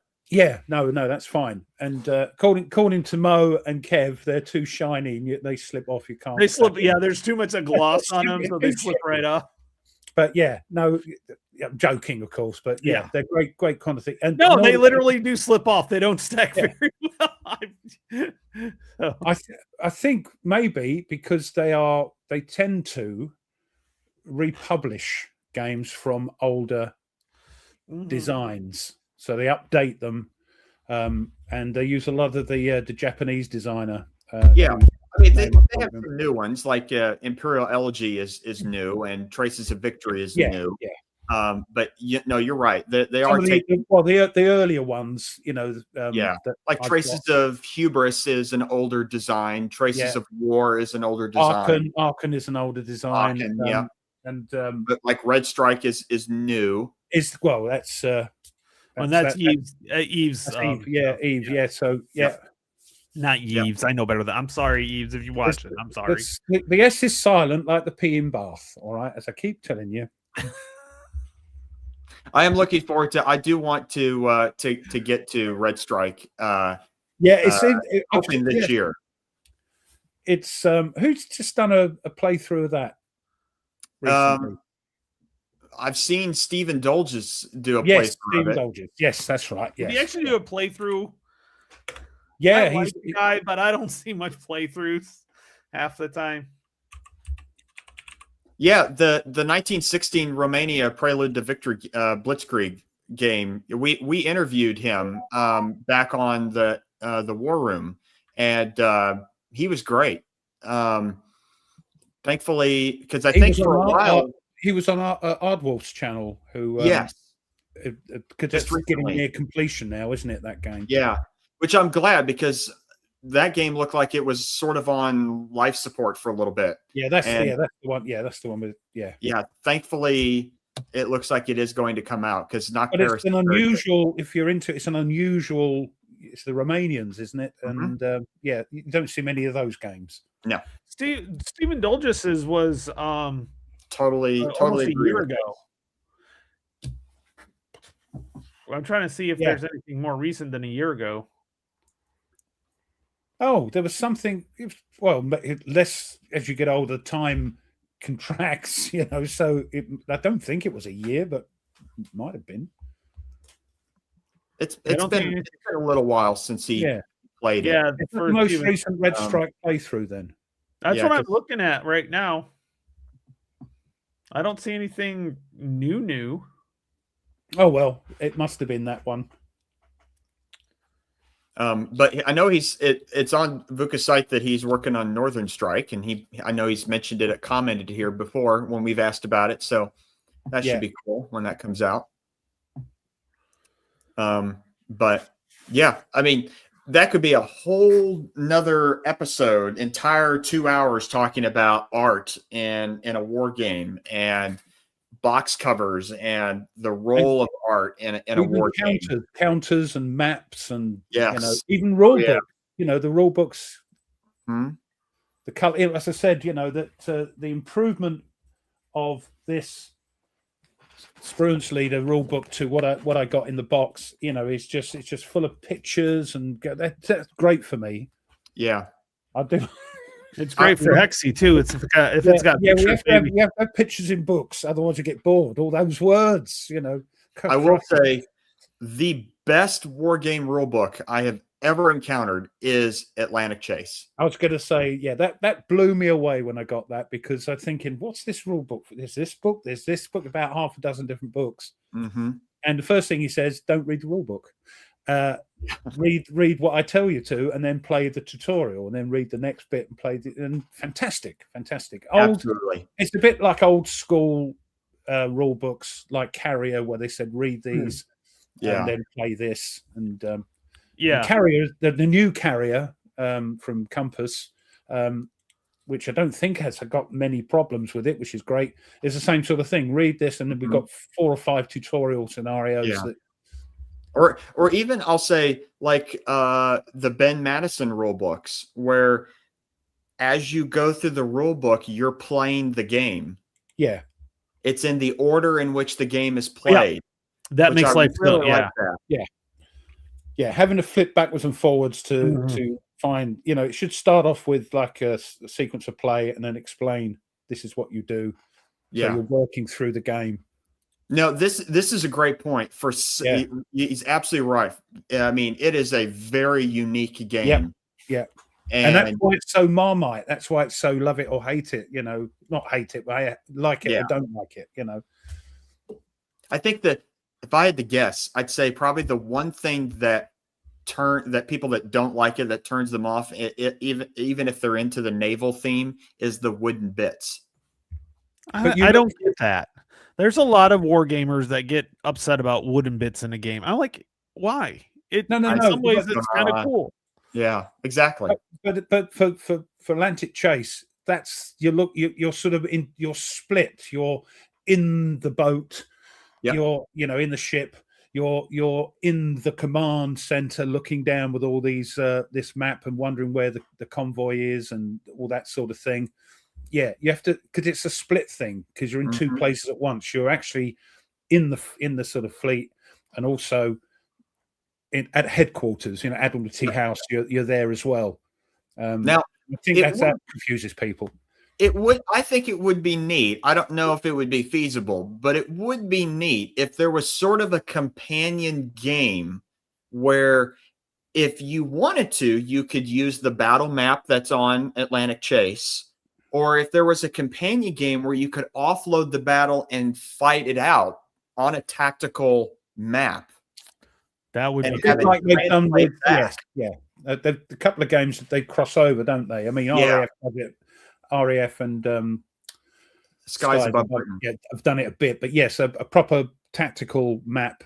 no, that's fine. And according to Mo and Kev, they're too shiny and they slip off. You can't. They slip, yeah. There's too much gloss on them, so they Stupid. slip right off. But no, I'm joking, of course. But Yeah. they're great quantity. And No, Mo- they literally do slip off. They don't stack Yeah. very well. So, I think maybe because they tend to republish games from older designs, so they update them, and they use a lot of the Japanese designer. Yeah. who- I mean, they name I have can't some new ones like Imperial Elegy is new and Traces of Victory is Yeah, new. yeah. But you're right. They Some are of taking the earlier ones, Yeah. that like I've Traces of Hubris is an older design. Traces Yeah. of War is an older design. Arkan is an older design. Arkan, yeah. And But like Red Strike is new. that's and that's Eve's. That's Eve. Yeah, Eve. Yeah. So yeah. Not Yeah. Eves. I know better than. I'm sorry, Eves, if you watch it. I'm sorry. The S is silent like the P in Bath. All right, as I keep telling you. I am looking forward to. I do want to get to Red Strike. Yeah, it's Hoping this year. It's who's just done a playthrough of that recently? I've seen Stephen Dolges do a Yes, playthrough of Steve it. Dolges. Yes, that's right. Did Yes. he actually do a playthrough? Yeah, I like he's the guy, but I don't see much playthroughs half the time. Yeah, the 1916 Romania Prelude to Victory Blitzkrieg game. We interviewed him back on the War Room, and he was great. Thankfully, because I He think was for a on while, he was on Ardwolf's channel. Who yes, because just it's getting recently. near completion now, isn't it? That game. yeah, which I'm glad because that game looked like it was sort of on life support for a little bit. Yeah, that's And- the one. Yeah, that's the one with Yeah, thankfully, it looks like it is going to come out because not But it's an unusual. If you're into it, it's an unusual. It's the Romanians, isn't it? Mhm. And yeah, you don't see many of those games. Stephen Dolges was totally almost a agree year with ago. I'm trying to see if Yeah. there's anything more recent than a year ago. Oh, there was something. Well, less as you get older, time contracts. So I don't think it was a year, but it might have been. It's don't been, think- it's been a little while since he Yeah, played it. Yeah, it's the for most Steven- recent Red um, Strike playthrough. Then that's yeah, what I'm 'cause- looking at right now. I don't see anything new. oh well, it must have been that one. But I know it's on VUCA's site that he's working on Northern Strike, and I know he's mentioned it, commented here before when we've asked about it. So that Yeah. should be cool when that comes out. But yeah, I mean, that could be a whole nother episode, entire 2 hours talking about art in a war game and box covers and the role of art in a Even war game. counters and maps and Yes. even rule Yeah. books. The rule books. Hmm? The color, as I said, that the improvement of this Spruance Leader rule book to what I got in the box, it's just full of pictures and that's great for me. Yeah. I do. It's great for Hexy too. It's if it's got we pictures, have to have, we have to have pictures in books, otherwise you get bored. All those words, you know. I will say the best war game rule book I have ever encountered is Atlantic Chase. I was going to say, yeah, that blew me away when I got that, because I'm thinking, what's this rule book? There's this book, about half a dozen different books. Mm-hmm. And the first thing he says, don't read the rule book. Read what I tell you to, and then play the tutorial, and then read the next bit and play the, and fantastic. Absolutely. It's a bit like old school rule books like Carrier, where they said read these and then play this. And Carrier, the new Carrier from Compass, which I don't think has got many problems with it, which is great. It's the same sort of thing. Read this, and then we've got 4 or 5 tutorial scenarios that. Or even I'll say like the Ben Madison rule books, where as you go through the rule book, you're playing the game. Yeah. It's in the order in which the game is played. Yeah. That makes life really feel, like that. Yeah. Having to flip backwards and forwards to find, you know, it should start off with like a sequence of play and then explain this is what you do. So you're working through the game. No, this is a great point. He's absolutely right. I mean, it is a very unique game. Yeah. And that's why it's so Marmite. That's why it's so love it or hate it. You know, not hate it, but I like it or don't like it. You know, I think that if I had to guess, I'd say probably the one thing that people that don't like it, that turns them off, even if they're into the naval theme, is the wooden bits. I don't get that. There's a lot of war gamers that get upset about wooden bits in a game. I'm like, why? In some ways, it's kind of cool. Yeah, exactly. But for Atlantic Chase, that's you're sort of you're split. You're in the boat. Yep. You're in the ship. You're in the command center, looking down with all these this map and wondering where the convoy is and all that sort of thing. Yeah, you have to, because it's a split thing, because you're in 2 places at once. You're actually in the sort of fleet, and also at headquarters, Admiralty House. You're there as well. Now, I think that confuses people. I think it would be neat. I don't know if it would be feasible, but it would be neat if there was sort of a companion game where, if you wanted to, you could use the battle map that's on Atlantic Chase. Or if there was a companion game where you could offload the battle and fight it out on a tactical map. That would be cool. Like they've done with a couple of games that they cross over, don't they? I mean, RAF and Skies Above Britain have done it a bit, but yes, a proper tactical map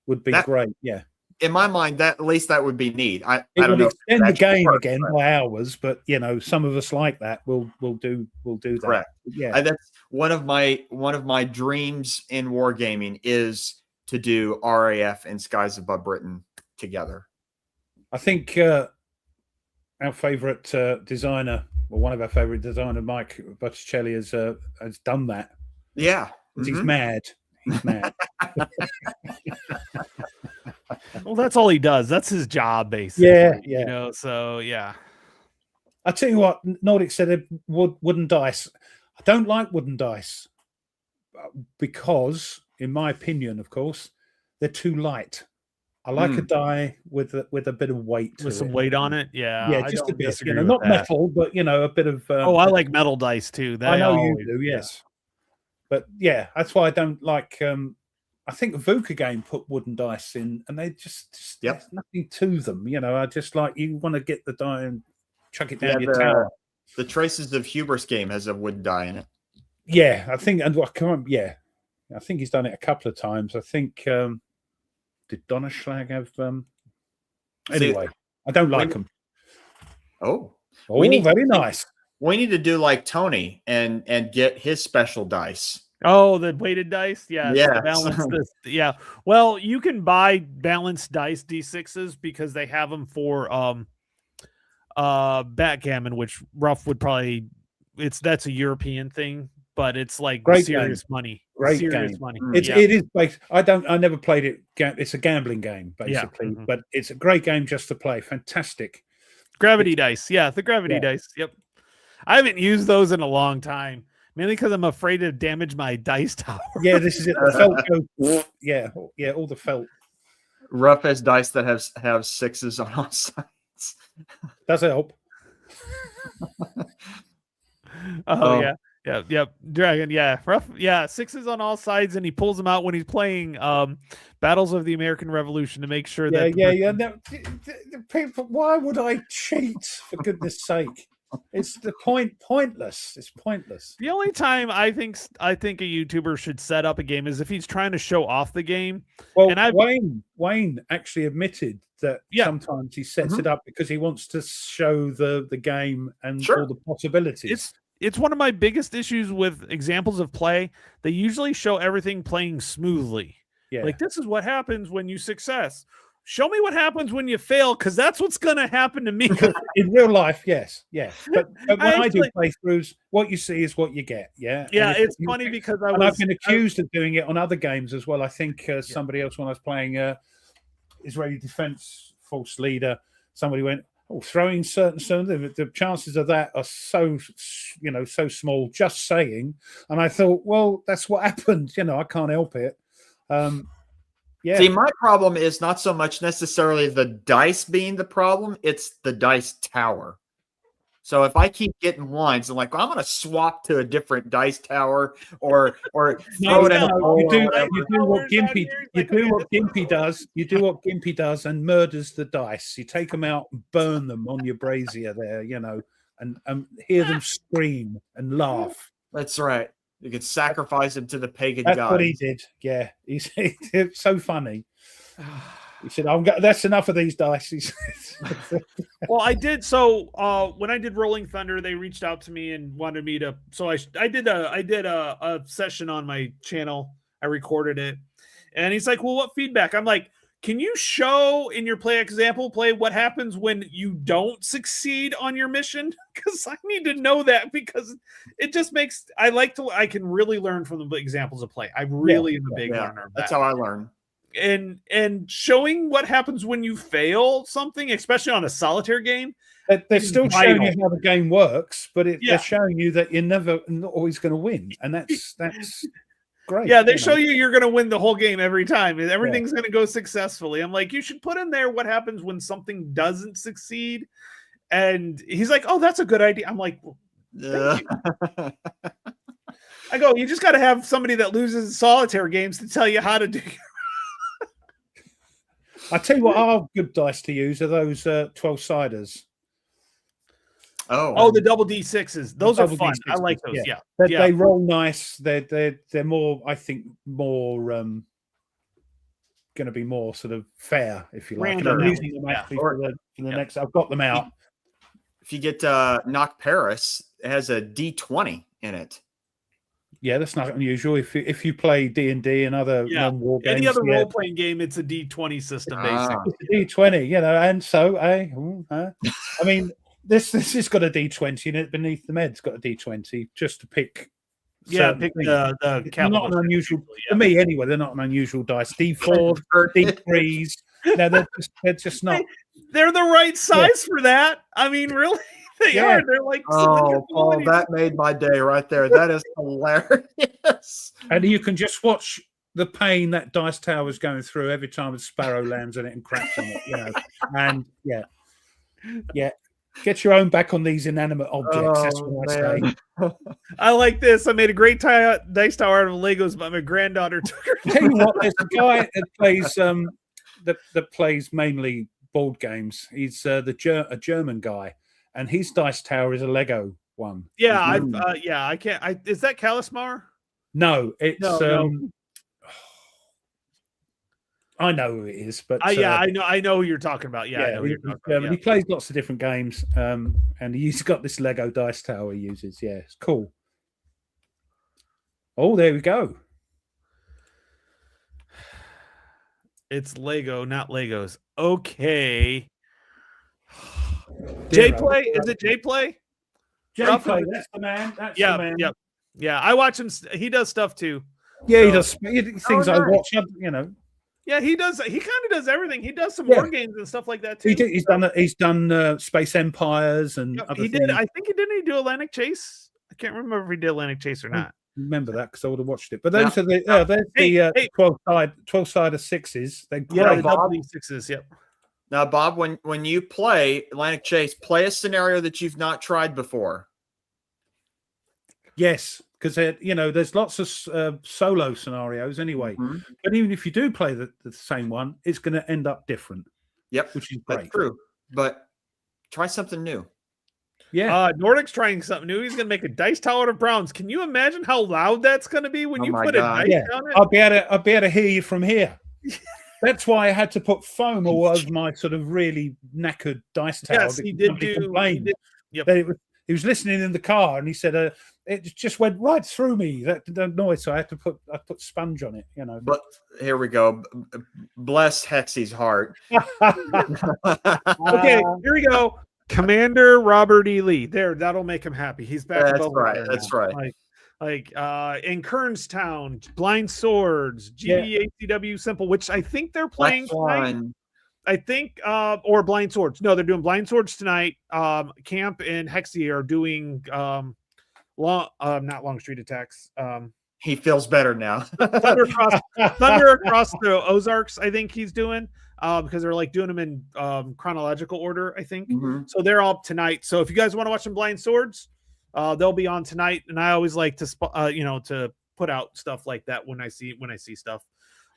would be great. Yeah. In my mind, at least that would be neat. I don't know. Extend the game again by hours, but some of us like that. We'll do that. Correct. Yeah, and that's one of my dreams in wargaming is to do RAF and Skies Above Britain together. I think our favorite designer, or one of our favorite designers, Mike Botticelli, has done that. Yeah, he's mad. He's mad. Well, that's all he does. That's his job, basically. Yeah. So yeah. I tell you what, Nordic said wooden dice. I don't like wooden dice because, in my opinion, of course, they're too light. I like a die with a bit of weight, with some weight on it. Yeah, just a bit. Not metal, but a bit of. I like metal dice too. I know you do. Yes, but yeah, that's why I don't like. I think VUCA game put wooden dice in, and they just there's nothing to them. I just like, you want to get the die and chuck it down your tower. The Traces of Hubris game has a wooden die in it. Yeah, I think, and I think he's done it a couple of times. I think did Donnerschlag have? Anyway, I don't like them. Very nice. We need to do like Tony and get his special dice. Oh, the weighted dice? Yeah. Yeah. Well, you can buy balanced dice D6s because they have them for backgammon, which Ruff would probably, that's a European thing, but it's like serious money. Serious money. It is based, I never played it. It's a gambling game, basically, but it's a great game just to play. Fantastic. Gravity dice. Yeah, the gravity dice. Yep. I haven't used those in a long time, mainly because I'm afraid to damage my dice tower. Yeah, this is it. The felt goes, yeah, all the felt. Rough as dice that have sixes on all sides. Does help. Yeah. Dragon, yeah. Rough, yeah. Sixes on all sides, and he pulls them out when he's playing Battles of the American Revolution to make sure that. Yeah. No, people, why would I cheat? For goodness sake, it's pointless. It's pointless. The only time I think a YouTuber should set up a game is if he's trying to show off the game. Well, and Wayne actually admitted that sometimes he sets it up because he wants to show the game and all the possibilities. It's one of my biggest issues with examples of play. They usually show everything playing smoothly. Yeah. Like, this is what happens when you success. Show me what happens when you fail, because that's what's going to happen to me. In real life, yes. But when I do playthroughs, what you see is what you get. Yeah. Yeah, it's funny because I've been accused of doing it on other games as well. I think somebody else, when I was playing Israeli Defense Force Leader, somebody went, throwing certain the chances of that are so small, just saying. And I thought, well, that's what happened. I can't help it. Yeah. See, my problem is not so much necessarily the dice being the problem, it's the dice tower. So if I keep getting ones, I'm like, well, I'm going to swap to a different dice tower or throw it in a bowl. You do what Gimpy does. You do what Gimpy does and murders the dice. You take them out and burn them on your brazier there, and hear them scream and laugh. That's right. You could sacrifice him to the pagan gods. That's what he did. Yeah, he's so funny. He said, that's enough of these dice. Well, I did. So when I did Rolling Thunder, they reached out to me and wanted me to. So I did a session on my channel. I recorded it, and he's like, "Well, what feedback?" I'm like, "Can you show in your play what happens when you don't succeed on your mission? Because I need to know that, because it just makes I can really learn from the examples of play. I really am a big learner of that. That's how I learn." And showing what happens when you fail something, especially on a solitaire game, they're still showing you how the game works, but they're showing you that you're not always going to win, and that's great. Yeah, they show you're going to win the whole game every time, and everything's going to go successfully. I'm like, you should put in there what happens when something doesn't succeed. And he's like, "Oh, that's a good idea." I'm like, well, thank you. I go, you just got to have somebody that loses solitaire games to tell you how to do. I tell you what, are good dice to use are those 12-siders. Oh, the double D6s. Those are fun. I like those. Yeah. They roll nice. They're more, I think, more going to be more sort of fair, if you like. I'm using them actually for the next. I've got them out. If you get Knock Paris, it has a D20 in it. Yeah, that's not unusual. If you play D&D and other non-war games, any other role-playing game, it's a D20 system, basically. It's a D20, and so, I mean, this has got a D20 in it. Beneath the Med's got a D20 just to pick. Yeah, pick the not an unusual for me anyway. They're not an unusual dice. D4, D3s. No, they're just not. They're the right size for that. I mean, really. They are. They're like, Paul, that made my day right there. That is hilarious. And you can just watch the pain that dice tower is going through every time a sparrow lands on it and cracks on it, And get your own back on these inanimate objects. That's what I say. I like this. I made a great dice tower out of Legos, but my granddaughter took her. Tell you what, there's a guy that plays mainly board games. He's a German guy. And his dice tower is a Lego one. Yeah, I can't. Is that Kalismar? No, it's. No. I know who it is, but I know who you're talking about. Yeah, I know who you're talking about. He plays lots of different games, and he's got this Lego dice tower he uses. Yeah, it's cool. Oh, there we go. It's Lego, not Legos. Okay. J-Play? Is it J-Play? J-Play, that's the man. That's the man. Yeah, I watch him. He does stuff too. Yeah, he does things I watch, Yeah, he does. He kind of does everything. He does some Yeah. war games and stuff like that too. He's done Space Empires and Yep, other he things. did. I think he didn't do Atlantic Chase. I can't remember if he did Atlantic Chase or not. Remember that because I would have watched it. But Now- those are the there's Hey, the hey. 12 side of sixes. They're Yeah, great. the Bob. W6s. Yep. Now, Bob, when you play Atlantic Chase, play a scenario that you've not tried before. Yes, because there's lots of solo scenarios anyway. Mhm. But even if you do play the same one, it's going to end up different. Yep, which is that's great. true. But try something new. Yeah, Nordic's trying something new. He's going to make a dice tower out of browns. Can you imagine how loud that's going to be when Oh you my put God. a dice Yeah. on it? I'll be able to hear you from here. That's why I had to put foam all over my sort of really knackered dice tower. Yes, he because did somebody do. He complained did, yep. that he was listening in the car and he said it just went right through me, that noise. So I put sponge on it. But here we go. Bless Hexy's heart. Okay, here we go. Commander Robert E. Lee. There, that'll make him happy. He's back. That's above right, water that's now. right. Like in Kernstown, Blind Swords, GBACW Simple, which I think they're playing Black tonight. Swan. I think or Blind Swords. No, they're doing Blind Swords tonight. Camp and Hexy are doing not Long Street Attacks. He feels better now. Thunder across the Ozarks, I think he's doing. Because they're like doing them in chronological order, I think. Mhm. So they're all up tonight. So if you guys want to watch some Blind Swords, they'll be on tonight. And I always like to to put out stuff like that when I see stuff.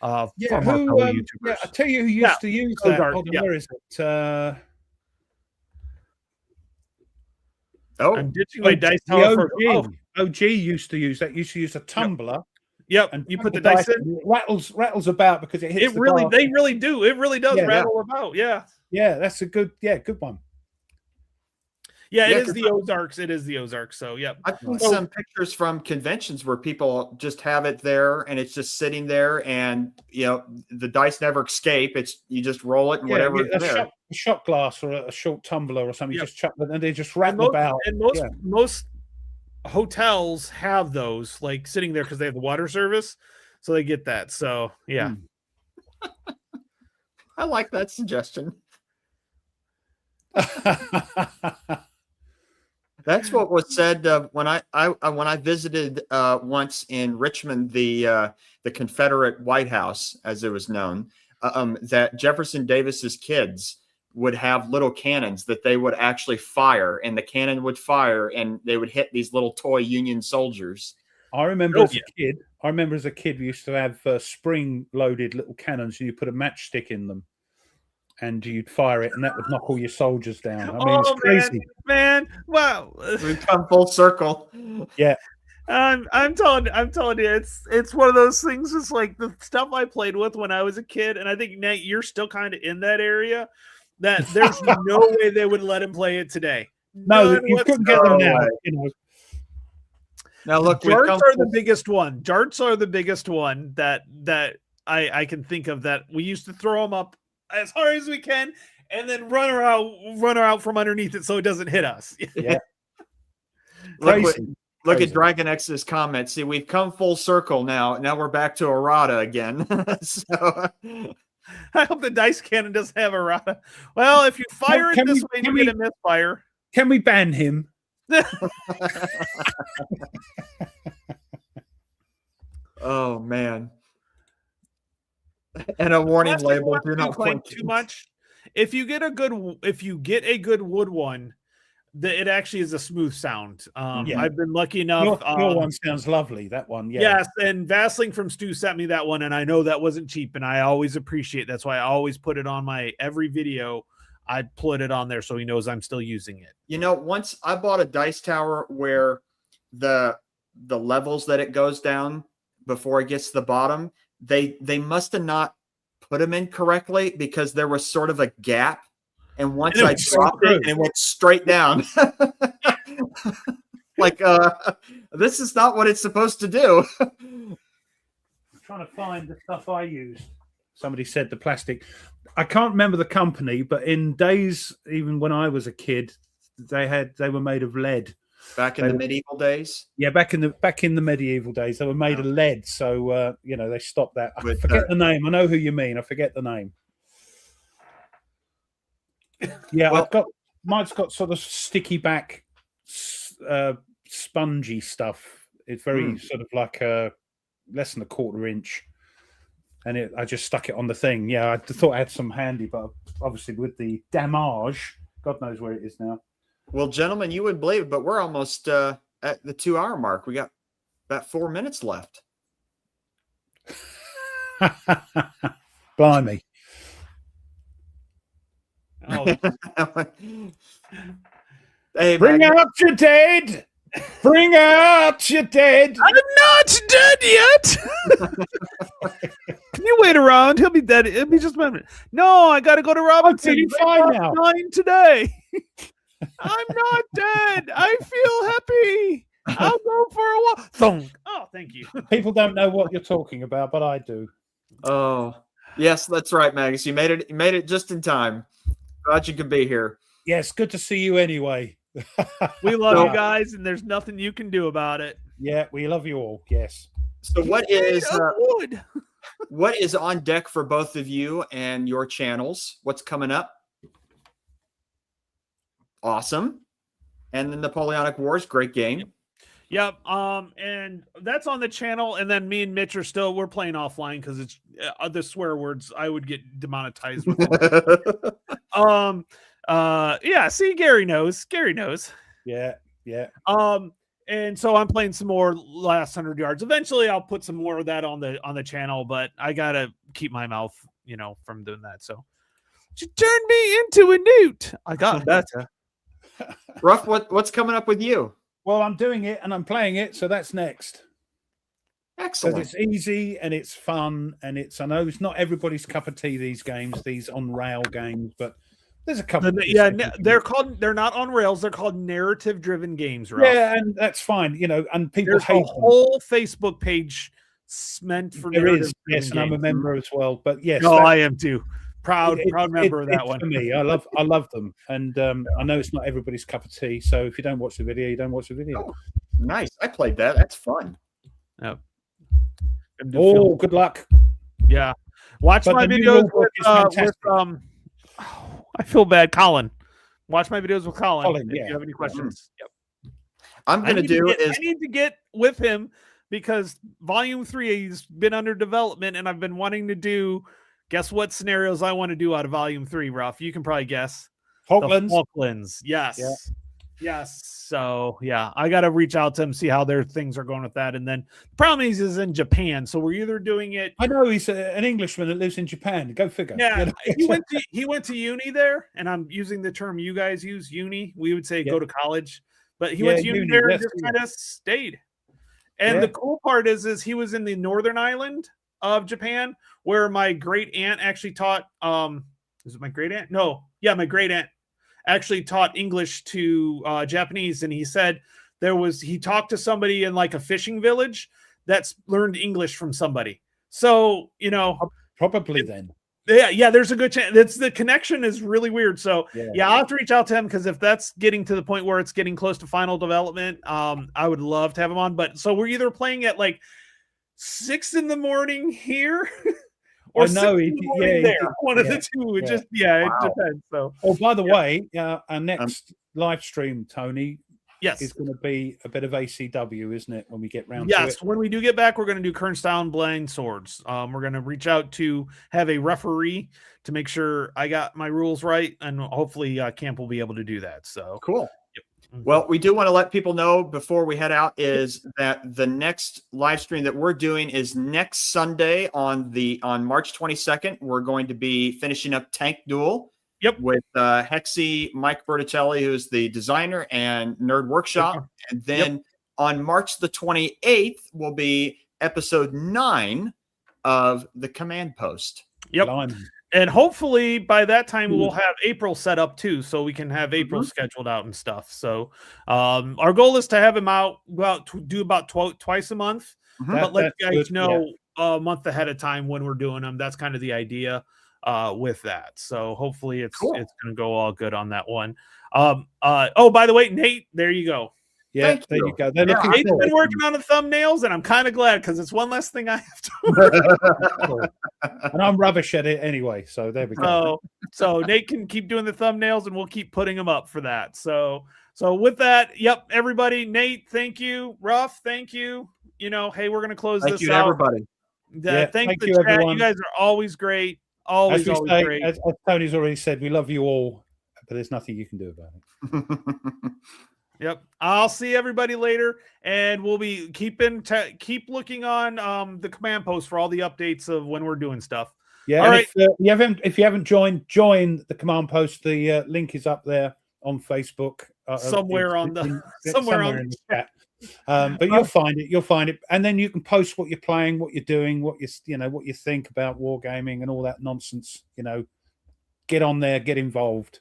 From our fellow YouTubers. yeah, I tell you who used to use that. Ozark, Hold on, yeah. where is it? Oh, I'm ditching my dice the tower for OG used to use that. Used to use a tumbler. Yep. And You put the dice in. and it rattles about because it hits. They really do. It really does Yeah. rattle about. Yeah. Yeah, that's a good one. Yeah, Yeah, it is the Ozarks. It is the Ozarks. So yep. I've seen So- some pictures from conventions where people just have it there and it's just sitting there, and the dice never escape. You just roll it and whatever is there. A shot glass or a short tumbler or something. Yep. You just chuck them and they just And rattle about. most hotels have those like sitting there because they have the water service, so they get that. So yeah. I like that suggestion. That's what was said when I visited once in Richmond, the Confederate White House, as it was known, that Jefferson Davis's kids would have little cannons that they would actually fire, and the cannon would fire, and they would hit these little toy Union soldiers. I remember as a kid, we used to have spring-loaded little cannons, and you put a matchstick in them, and you'd fire it, and that would knock all your soldiers down. I mean, it's crazy, man. Wow. We come full circle. Yeah. I'm telling you, it's one of those things. It's like the stuff I played with when I was a kid, and I think Nate, you're still kind of in that area. That there's no way they would let him play it today. No, you couldn't get them now. Now look, Jarts are the biggest one. Jarts are the biggest one that I can think of. That we used to throw them up as hard as we can, and then run her out from underneath it so it doesn't hit us. Yeah. Look at Dragon X's comment. See, we've come full circle now. Now we're back to errata again. So I hope the dice cannon doesn't have errata. Well, if you fire it this way, you get a misfire. Can we ban him? Oh man. And a warning label: do not play point too much. If you get a good wood one, it actually is a smooth sound. I've been lucky enough. Your one sounds lovely. That one, yeah. Yes, and Vasling from Stu sent me that one, and I know that wasn't cheap, and I always appreciate. That's why I always put it on my every video. I put it on there so he knows I'm still using it. Once I bought a dice tower where the levels that it goes down before it gets to the bottom, they must have not put them in correctly, because there was sort of a gap. And once I dropped it, and it went straight down. Like, this is not what it's supposed to do. I'm trying to find the stuff I used. Somebody said the plastic. I can't remember the company, but in days, even when I was a kid, they were made of lead. Back in They the were- medieval days. Yeah, back in the medieval days, they were made of lead, so they stopped that. I With, forget the name. I know who you mean. I forget the name. Yeah, Well- mine's got sort of sticky back, spongy stuff. It's very sort of like less than a quarter inch, and I just stuck it on the thing. Yeah, I thought I had some handy, but obviously with the damage, God knows where it is now. Well, gentlemen, you wouldn't believe it, but we're almost at the 2-hour mark. We got about 4 minutes left. Blimey. Oh, Hey, Bring Magnus, out your dead! Bring out your dead! I'm not dead yet. Can you wait around? He'll be dead. It'll be just a minute. No, I got to go to Robinson. feeling fine now. 9 today. I'm not dead. I feel happy. I'll go for a walk. Thunk. Oh, thank you. People don't know what you're talking about, but I do. Oh, yes, that's right, Magus. You made it. You made it just in time. Glad you could be here. Yes, good to see you anyway. We love So- you guys, and there's nothing you can do about it. Yeah, we love you all. Yes. So, what Made is of wood. what is on deck for both of you and your channels? What's coming up? Awesome. And the Napoleonic Wars, great game. Yep. And that's on the channel. And then me and Mitch we're playing offline because it's the swear words. I would get demonetized. With them. Yeah. See, Gary knows. Yeah. And so I'm playing some more last 100 yards. Eventually, I'll put some more of that on the channel, but I gotta keep my mouth, from doing that. So she turned me into a newt. I got better. Ruff, what's coming up with you? Well, I'm doing it and I'm playing it, so that's next. Because Excellent. it's easy and it's fun and I know it's not everybody's cup of tea, these games, these on rail games, but there's a couple. Yeah, they're not on rails. They're called narrative driven games, right? Yeah, and that's fine, and people There's a hate them. whole Facebook page meant for There is, narrative-driven yes, and I'm a games. member as well. But yes, No, that- I am too. Proud member of that it's one. For me, I love them, and I know it's not everybody's cup of tea. So if you don't watch the video, you don't watch the video. Oh, nice. I played that. That's fun. Oh, good luck. Yeah. Watch But my the new videos rulebook is fantastic. I feel bad, Colin. Watch my videos with Colin. Colin, if yeah. you have any questions. Yep. I'm I gonna need to do get- is I need to get with him because volume 3 has been under development and I've been wanting to do guess what scenarios I want to do out of volume 3, Ruff. You can probably guess. The Falklands. Falklands. Yes. Yeah. Yes. So yeah, I gotta reach out to him, see how their things are going with that. And then the problem is he's in Japan. So we're either doing it. I know he's an Englishman that lives in Japan. Go figure. Yeah, he went to uni there, and I'm using the term you guys use, uni. We would say Yeah. go to college, but he Yeah, went to uni uni, there and yes, just yeah. kind of stayed. And Yeah. the cool part is he was in the northern island of Japan, where my great aunt actually taught. Is it my great aunt? No, yeah, my great aunt actually taught English to Japanese, and he said he talked to somebody in like a fishing village that's learned English from somebody. So Probably then. yeah, there's a good chance. It's the connection is really weird. So Yeah. I'll have to reach out to him because if that's getting to the point where it's getting close to final development, I would love to have him on. But so we're either playing at like 6 a.m. here or I know, 6 he- a.m. yeah, he there. did- One of yeah, the two. It yeah. just Wow. it depends. So Oh, by the way, our next live stream, Tony, yes. is going to be a bit of ACW, isn't it? When we get round to Yes, it. when we do get back, we're going to do Kernstown Blind Swords. We're going to reach out to have a referee to make sure I got my rules right, and hopefully Camp will be able to do that. So cool. Well, we do want to let people know before we head out is that the next live stream that we're doing is next Sunday on March 22nd. We're going to be finishing up Tank Duel. Yep. With Hexy, Mike Berticelli, who's the designer, and Nerd Workshop. And then on March the 28th will be episode 9 of the Command Post. Yep. Blimey. And hopefully by that time we'll have April set up too, so we can have April scheduled out and stuff. So our goal is to have him out do about twice a month, but let you guys good, know a month ahead of time when we're doing them. That's kind of the idea with that. So hopefully it's going to go all good on that one. Oh, by the way, Nate, there you go. Yeah, Thank there you you. go. They're Yeah, looking Nate's forward been to working on the thumbnails, and I'm kind of glad because it's one less thing I have to. it. And I'm rubbish at it anyway. So there we go. So Nate can keep doing the thumbnails, and we'll keep putting them up for that. So with that, yep, everybody, Nate, thank you. Ruff, thank you. Hey, we're gonna close Thank this you to out. everybody. Yeah, Thank thank the you, chat. everyone. You guys are always great. As Always we say, great. as Tony's already said, we love you all, but there's nothing you can do about it. Yep. I'll see everybody later, and we'll be keep looking on the command post for all the updates of when we're doing stuff. Yeah. All right. If you haven't joined, join the command post. The link is up there on Facebook. Somewhere in the chat. But you'll find it, and then you can post what you're playing, what you're doing, what you think about wargaming and all that nonsense. Get on there, get involved.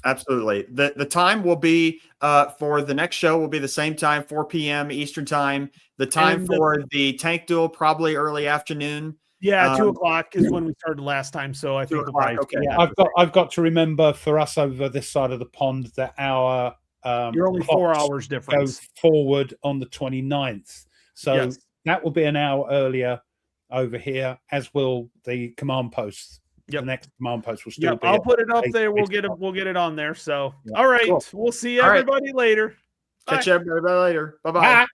Absolutely. The time will be for the next show will be the same time, 4 p.m. Eastern time. The time for the tank duel probably early afternoon. Yeah, 2 o'clock is when we started last time. So I think okay. Yeah, I've got to remember for us over this side of the pond that our you're only 4 hours difference. Go forward on the 29th. So yes. That will be an hour earlier over here, as will the command post. Yep. The next command post will still be. I'll put it up there. We'll get it on there. So all right. Cool. We'll see everybody later. Catch everybody later. Bye-bye. Bye.